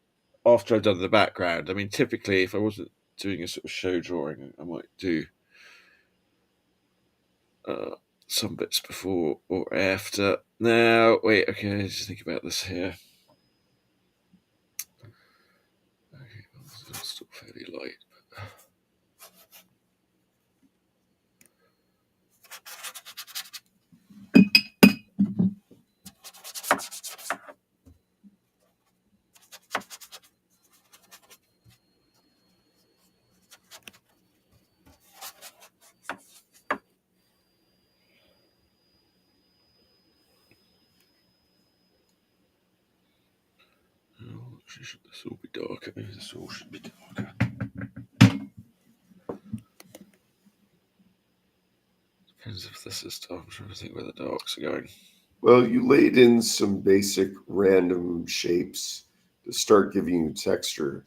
after I've done the background. I mean, typically, if I wasn't doing a sort of show drawing, I might do some bits before or after. Now, wait, okay, just think about this here. Okay, it's still fairly light. Oh, should this all be darker? Maybe this all should be darker. Depends if this is dark. I'm trying to think where the darks are going. Well, you laid in some basic random shapes to start giving you texture.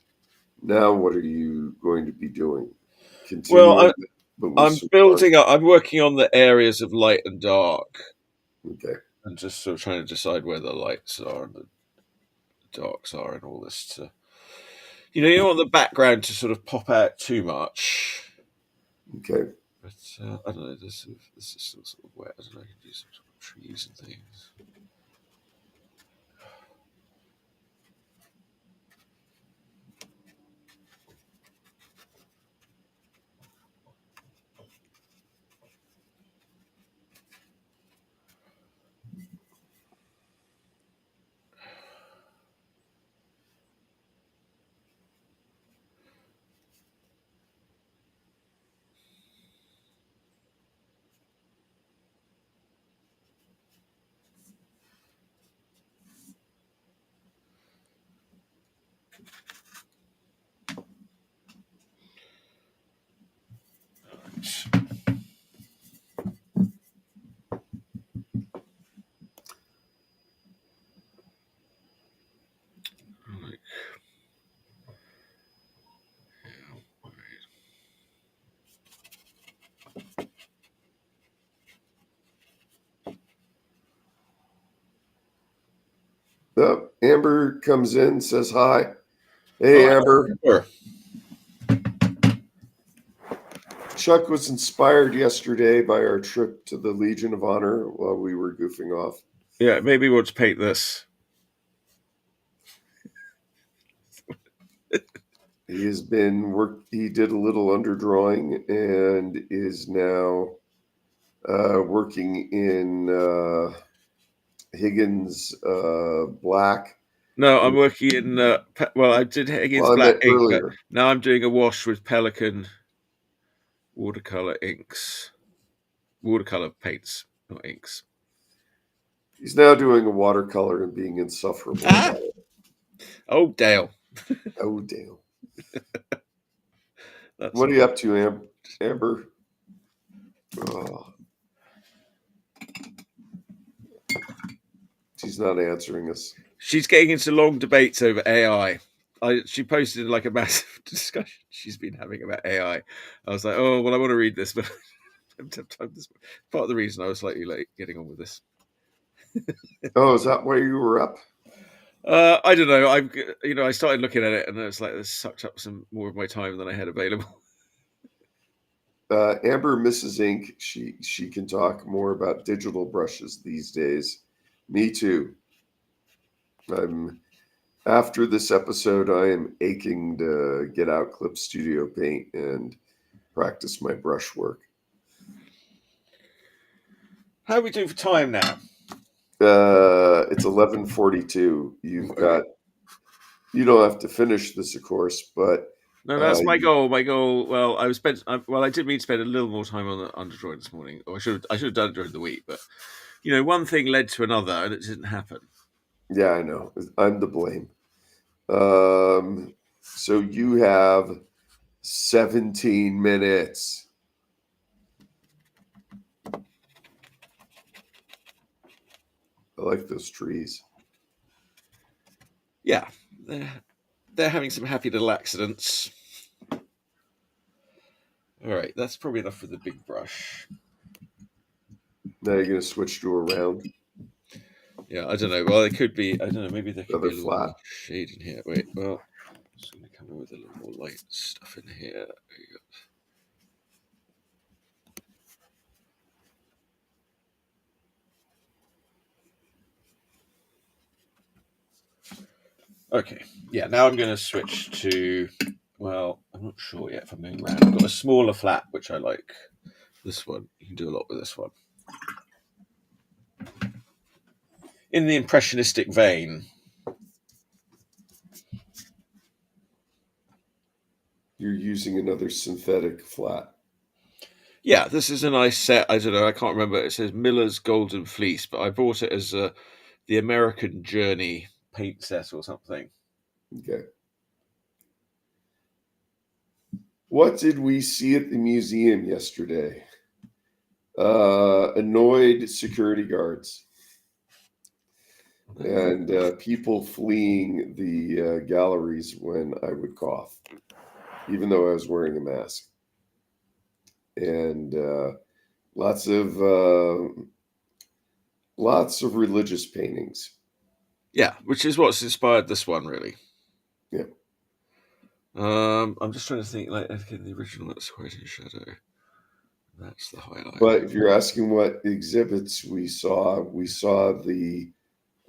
Now, what are you going to be doing? Well, but with I'm some building up. I'm working on the areas of light and dark, Okay. and just sort of trying to decide where the lights are and the darks are, and all this. You don't want the background to sort of pop out too much. Okay. But I don't know. This is still sort of wet. I don't know. I can do some sort of trees and things. Right. Oh, Amber comes in, says hi. Hey, Amber. Sure. Chuck was inspired yesterday by our trip to the Legion of Honor while we were goofing off. Yeah, maybe we'll just paint this. He has been he did a little underdrawing and is now working in Higgins black. No, I'm working in. I did Higgins Well, I black meant ink, but earlier. now I'm doing a wash with Pelican watercolor inks, watercolor paints, not inks. He's now doing a watercolor and being insufferable about it. Oh, Dale. Oh, Dale. That's What are you up to, Amber? Oh. She's not answering us. She's getting into long debates over AI. She posted like a massive discussion she's been having about AI. I was like, oh, well, I want to read this, but I don't have time. This part of the reason I was slightly late getting on with this. Oh, is that why you were up? I don't know. I started looking at it, and it's like this sucked up some more of my time than I had available. Amber Mrs. Ink. She can talk more about digital brushes these days. Me too. After this episode, I am aching to get out Clip Studio Paint and practice my brush work. How are we doing for time now? It's 11:42. You don't have to finish this, of course, but No, that's my goal. My goal. Well, I did mean to spend a little more time on the underdrawing this morning, or I should have done it during the week. But one thing led to another, and it didn't happen. Yeah, I know. I'm to blame. So you have 17 minutes. I like those trees. Yeah, they're having some happy little accidents. All right, that's probably enough for the big brush. Now you're going to switch to a round, Yeah, I don't know. Well, it could be. I don't know. Maybe there could be another a little flat. more shade in here. Wait. Well, I'm just going to come in with a little more light stuff in here. There you go. Okay. Yeah. Now I'm going to switch to. Well, I'm not sure yet if I'm going round. I've got a smaller flat which I like. This one. You can do a lot with this one. In the impressionistic vein. You're using another synthetic flat. Yeah, this is a nice set. I don't know. I can't remember. It says Miller's Golden Fleece, but I bought it as the American Journey paint set or something. Okay. What did we see at the museum yesterday? Annoyed security guards and people fleeing the galleries when I would cough, even though I was wearing a mask. And lots of religious paintings. Yeah, which is what's inspired this one, really. Yeah. I'm just trying to think. Like, okay, the original, that's White in Shadow. That's the highlight. But if you're asking what exhibits we saw the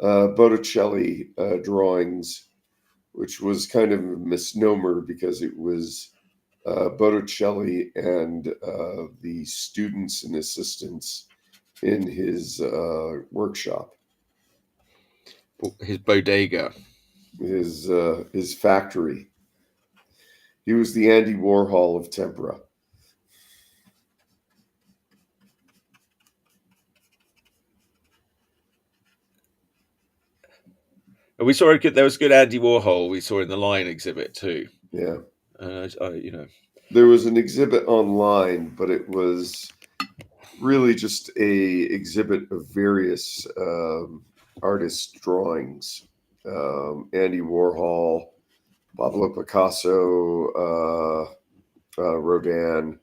Botticelli drawings, which was kind of a misnomer because it was Botticelli and the students and assistants in his workshop, His bodega, his factory. He was the Andy Warhol of tempera. and we saw a good. There was good Andy Warhol. We saw in the Line exhibit too. Yeah. You know, There was an exhibit online, but it was really just a exhibit of various artists' drawings. Andy Warhol, Pablo Picasso, Rodin.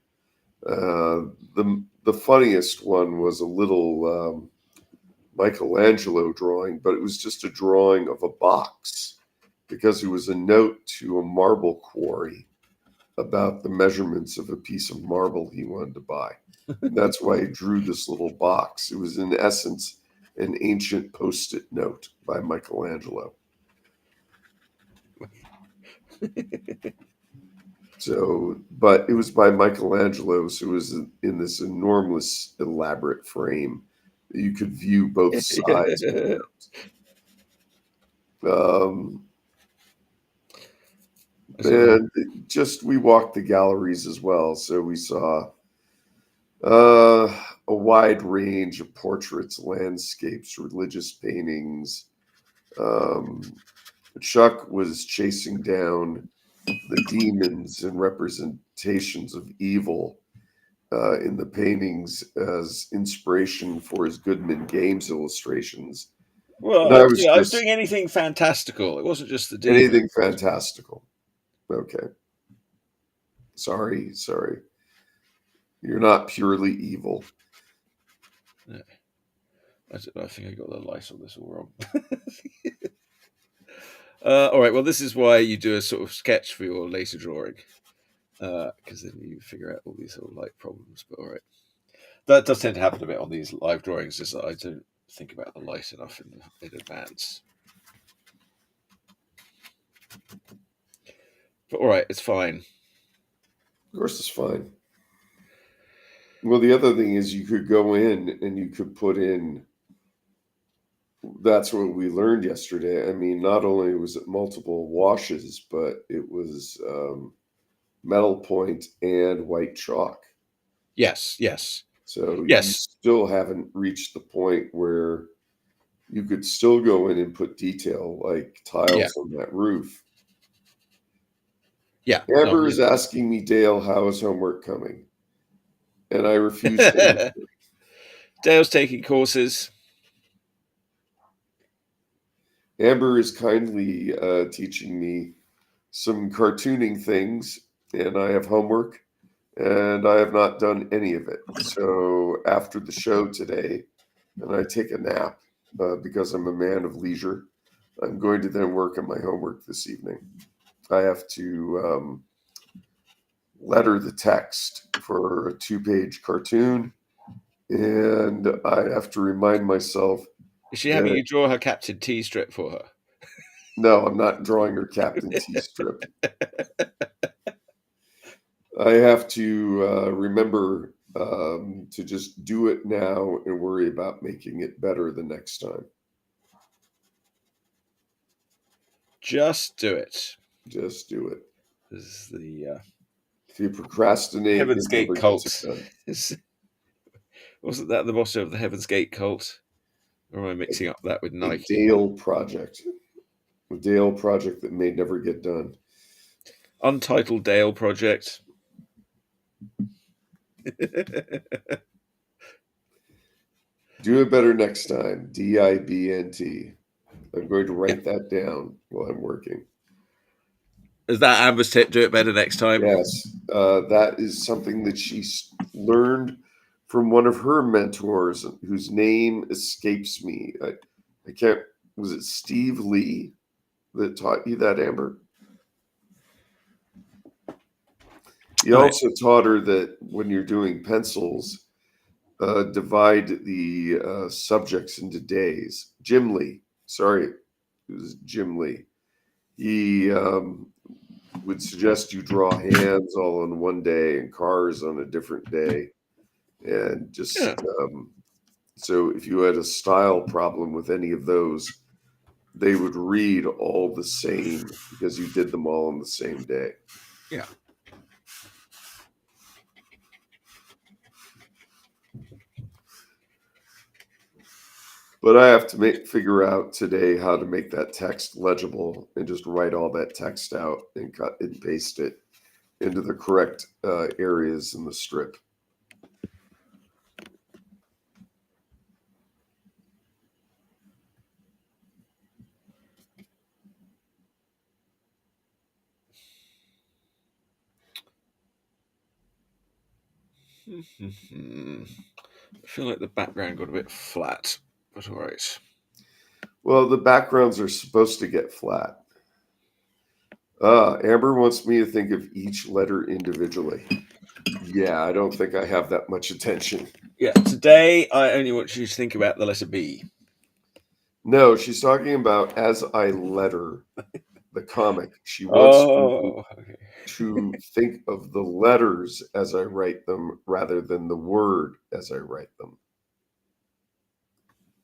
The funniest one was a little Michelangelo drawing, but it was just a drawing of a box because it was a note to a marble quarry about the measurements of a piece of marble he wanted to buy. That's why he drew this little box. It was in essence an ancient post-it note by Michelangelo. So, but it was by Michelangelo, so it was in this enormous, elaborate frame. You could view both sides. And just we walked the galleries as well, so we saw a wide range of portraits, landscapes, religious paintings. Chuck was chasing down the demons and representations of evil in the paintings as inspiration for his Goodman Games illustrations. well, I was doing anything fantastical. It wasn't just the demons. Anything fantastical. Okay. Sorry. You're not purely evil. Yeah. I think I got the light on this all wrong. All right. Well, this is why you do a sort of sketch for your later drawing, because then you figure out all these sort of light problems. But all right, that does tend to happen a bit on these live drawings. Is that I don't think about the light enough in advance. But all right, it's fine. Of course, it's fine. Well, the other thing is you could go in and you could put in. That's what we learned yesterday. I mean, not only was it multiple washes, but it was metal point and white chalk. Yes. So yes, you still haven't reached the point where you could still go in and put detail like tiles on that roof. Yeah. Amber is asking me, Dale, how is homework coming? And I refuse to answer. Dale's taking courses. Amber is kindly teaching me some cartooning things, and I have homework, and I have not done any of it. So after the show today, and I take a nap because I'm a man of leisure, I'm going to then work on my homework this evening. I have to letter the text for a 2-page cartoon, and I have to remind myself Is she having that you draw her Captain T strip for her? no, I'm not drawing her Captain T strip. I have to remember to just do it now and worry about making it better the next time. Just do it. Just do it. This is the If you procrastinate, Heaven's it never Gate gets it cult. done. Wasn't that the motto of the Heaven's Gate cult? Or am I mixing up that with The Nike? Dale project. The Dale project that may never get done. Untitled Dale project. Do it better next time. DIBNT. I'm going to write that down while I'm working. Is that Amber's tip? Do it better next time? Yes, that is something that she learned from one of her mentors, whose name escapes me. I can't. Was it Steve Lee that taught you that, Amber? He also taught her that when you're doing pencils, divide the subjects into days. Jim Lee, sorry, it was Jim Lee. He would suggest you draw hands all on one day and cars on a different day. And just so if you had a style problem with any of those, they would read all the same because you did them all on the same day. Yeah. But I have to figure out today how to make that text legible and just write all that text out and cut and paste it into the correct areas in the strip. I feel like the background got a bit flat, but all right. Well, the backgrounds are supposed to get flat. Amber wants me to think of each letter individually. Yeah, I don't think I have that much attention. Yeah, today I only want you to think about the letter B. No, she's talking about As I Letter, the comic. She wants me to think of the letters as I write them rather than the word as I write them.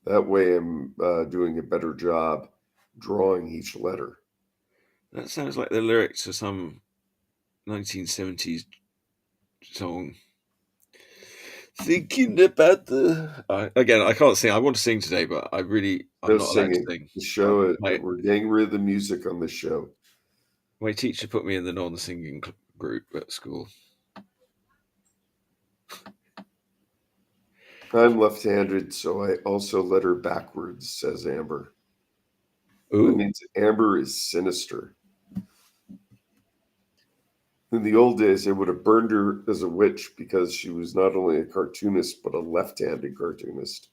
That way I'm doing a better job drawing each letter. That sounds like the lyrics to some 1970s song. Thinking about the... again, I can't sing. I want to sing today, but I'm No not allowed singing. to sing. The show, we're getting rid of the music on the show. My teacher put me in the non-singing group at school. I'm left-handed, so I also letter backwards, says Amber. Ooh. That means Amber is sinister. In the old days, they would have burned her as a witch because she was not only a cartoonist, but a left-handed cartoonist.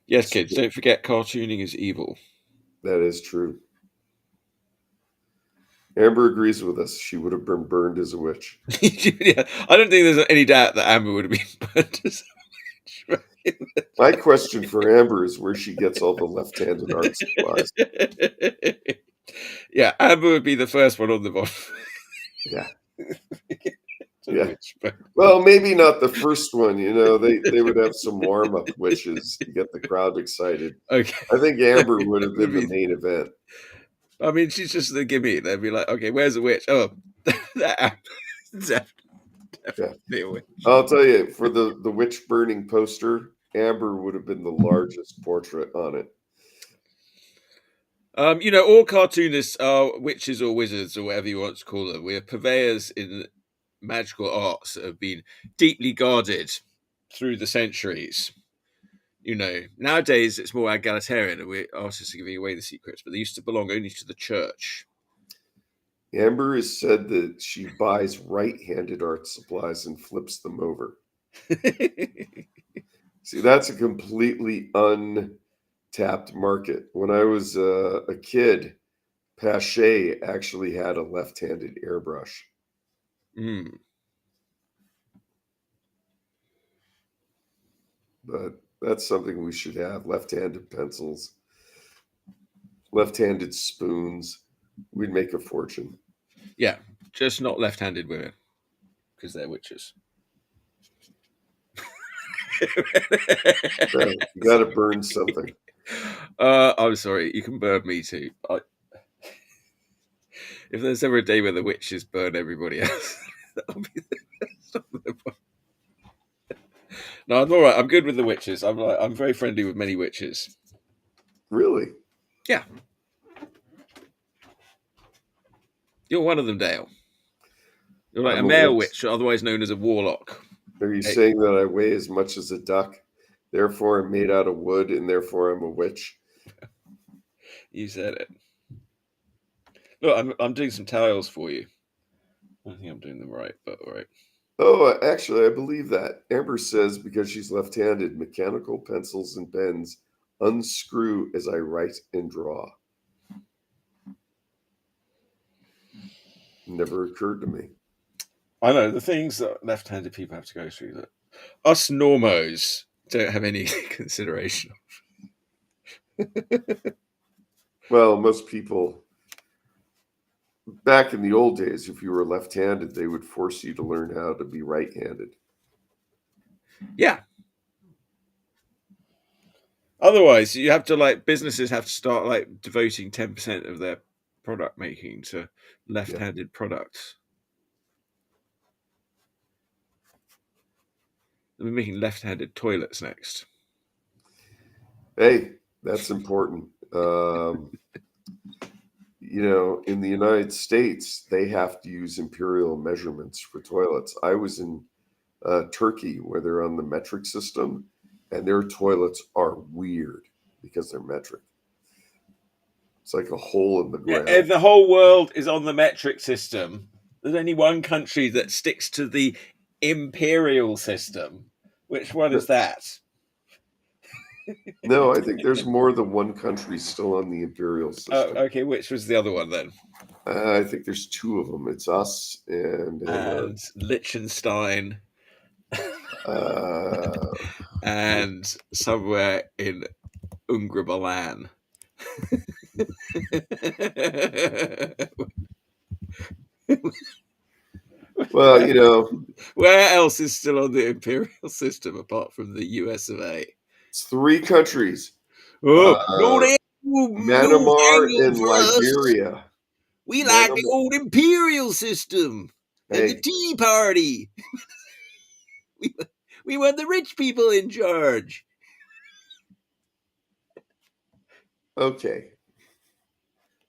Yes, kids, don't forget cartooning is evil. That is true. Amber agrees with us. She would have been burned as a witch. Yeah, I don't think there's any doubt that Amber would have been burned as a witch. My question for Amber is where she gets all the left-handed art supplies. Yeah, Amber would be the first one on the bottom. Yeah. Yeah. Well, maybe not the first one. You know, they would have some warm-up witches to get the crowd excited. Okay. I think Amber would have been the main event. I mean, she's just the gimme. They'd be like, okay, where's the witch? Oh, definitely a witch. I'll tell you, for the witch burning poster, Amber would have been the largest portrait on it. All cartoonists are witches or wizards or whatever you want to call them. We're purveyors in magical arts that have been deeply guarded through the centuries. Nowadays it's more egalitarian and we're artists are giving away the secrets, but they used to belong only to the church. Amber has said that she buys right-handed art supplies and flips them over. See, that's a completely untapped market. When I was a kid, Pache actually had a left-handed airbrush. But that's something we should have. Left-handed pencils, left-handed spoons. We'd make a fortune. Yeah, just not left-handed women, because they're witches. You got to burn something. I'm sorry, you can burn me too. If there's ever a day where the witches burn everybody else, that'll be the No, I'm all right. I'm good with the witches. I'm very friendly with many witches. Really? Yeah. You're one of them, Dale. You're like a male witch, otherwise known as a warlock. Are you saying that I weigh as much as a duck, therefore I'm made out of wood, and therefore I'm a witch? You said it. Look, I'm doing some tiles for you. I don't think I'm doing them right, but all right. Oh, actually, I believe that. Amber says because she's left-handed, mechanical pencils and pens unscrew as I write and draw. Never occurred to me. I know the things that left-handed people have to go through that us normos don't have any consideration of. Well, most people back in the old days, if you were left-handed, they would force you to learn how to be right-handed. Yeah. Otherwise, you have to businesses have to start devoting 10% of their product making to left-handed products. We're making left-handed toilets next. Hey, that's important. In the United States, they have to use imperial measurements for toilets. I was in Turkey, where they're on the metric system, and their toilets are weird because they're metric. It's like a hole in the ground. Yeah, if the whole world is on the metric system, there's only one country that sticks to the imperial system. Which one is that? No, I think there's more than one country still on the imperial system. Oh, okay, which was the other one then? I think there's two of them. It's us and Liechtenstein. And somewhere in Ungrabalan. Well, where else is still on the imperial system apart from the US of A? It's three countries. Myanmar and Liberia. We like the old imperial system and the Tea Party. we want the rich people in charge. Okay.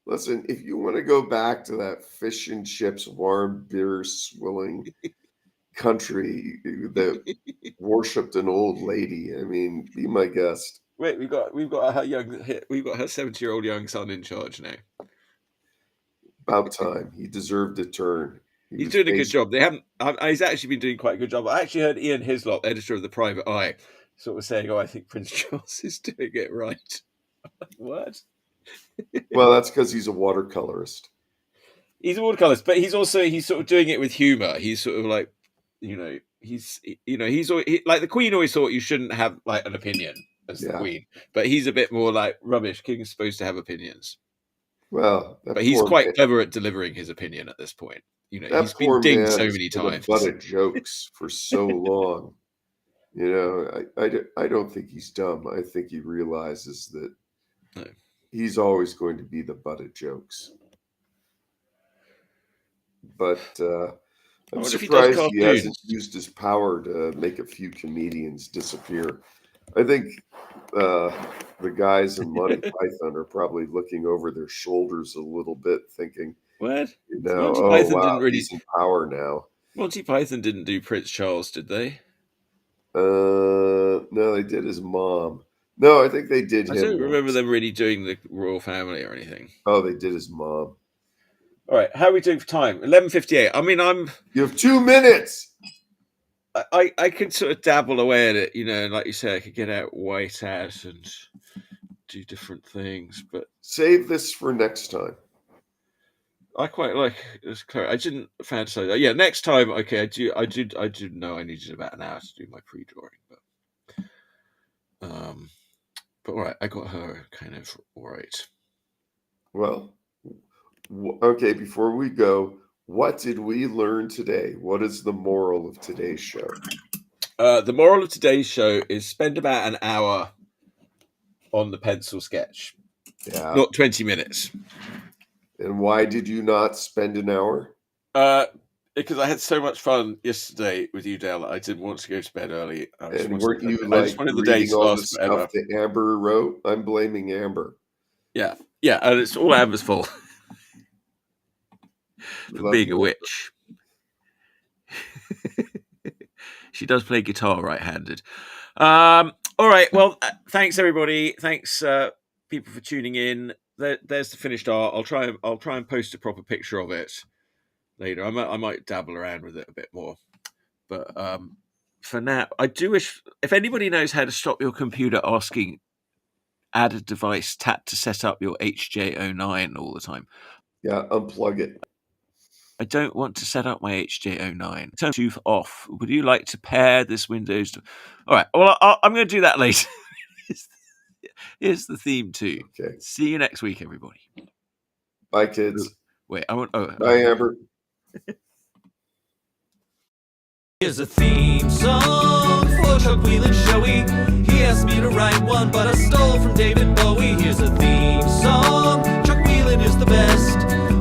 Listen, if you want to go back to that fish and chips, warm beer swilling country that worshipped an old lady, I mean, be my guest. Wait, we've got her 70-year-old young son in charge now. About time. He deserved a turn. He's doing a good job. He's actually been doing quite a good job. I actually heard Ian Hislop, editor of the Private Eye, sort of saying, I think Prince Charles is doing it right. What? Well, that's because he's a watercolorist. He's a watercolorist, but he's sort of doing it with humor. He's sort of like, he's like the Queen always thought you shouldn't have like an opinion as the Queen, but he's a bit more like rubbish. King is supposed to have opinions. Well, but he's quite clever at delivering his opinion at this point. He's been dinged so many times. A butt of jokes for so long. I don't think he's dumb. I think he realizes that he's always going to be the butt of jokes. But I'm surprised he hasn't used his power to make a few comedians disappear. I think the guys in Monty Python are probably looking over their shoulders a little bit, thinking, What? Monty oh Python wow, didn't really. he's in power now. Monty Python didn't do Prince Charles, did they? No, they did his mom. No, I think they did I him. don't remember them really doing the royal family or anything. Oh, they did his mom. All right, how are we doing for time? 11:58. I mean, You have 2 minutes. I could sort of dabble away at it, and like you say, I could get out white out and do different things, but save this for next time. I quite like this. I didn't fantasize that. Yeah, next time. Okay, I do know I needed about an hour to do my pre-drawing, but all right, I got her kind of all right. Well, okay. Before we go, what did we learn today? What is the moral of today's show? The moral of today's show is spend about an hour on the pencil sketch. Yeah. Not 20 minutes. And why did you not spend an hour? Because I had so much fun yesterday with you, Dale. I didn't want to go to bed early. And weren't you like reading all the stuff that Amber wrote? I'm blaming Amber. Yeah, and it's all Amber's fault for being a witch. She does play guitar right-handed. All right. Well, thanks everybody. Thanks people for tuning in. There's the finished art. I'll try and post a proper picture of it later. I might dabble around with it a bit more. But for now, I do wish if anybody knows how to stop your computer asking add a device to set up your HJ09 all the time. Yeah, unplug it. I don't want to set up my HJ09. Turn Bluetooth off. Would you like to pair this Windows? All right. Well, I'm going to do that later. Here's the theme too. Okay. See you next week, everybody. Bye, kids. Wait, I want. Oh, bye, Amber. Here's a theme song for Chuck Whelon Showy. He asked me to write one, but I stole from David Bowie. Here's a theme song. Chuck Whelon is the best.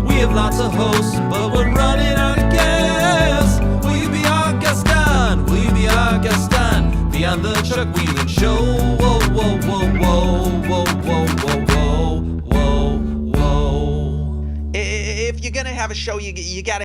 We have lots of hosts, but we're running out of gas. Will you be our guest on? Will you be our guest on? Be on the Chuck Whelon Show. Whoa, whoa, whoa, whoa, whoa, whoa, whoa, whoa, whoa, whoa. If you're gonna have a show, you gotta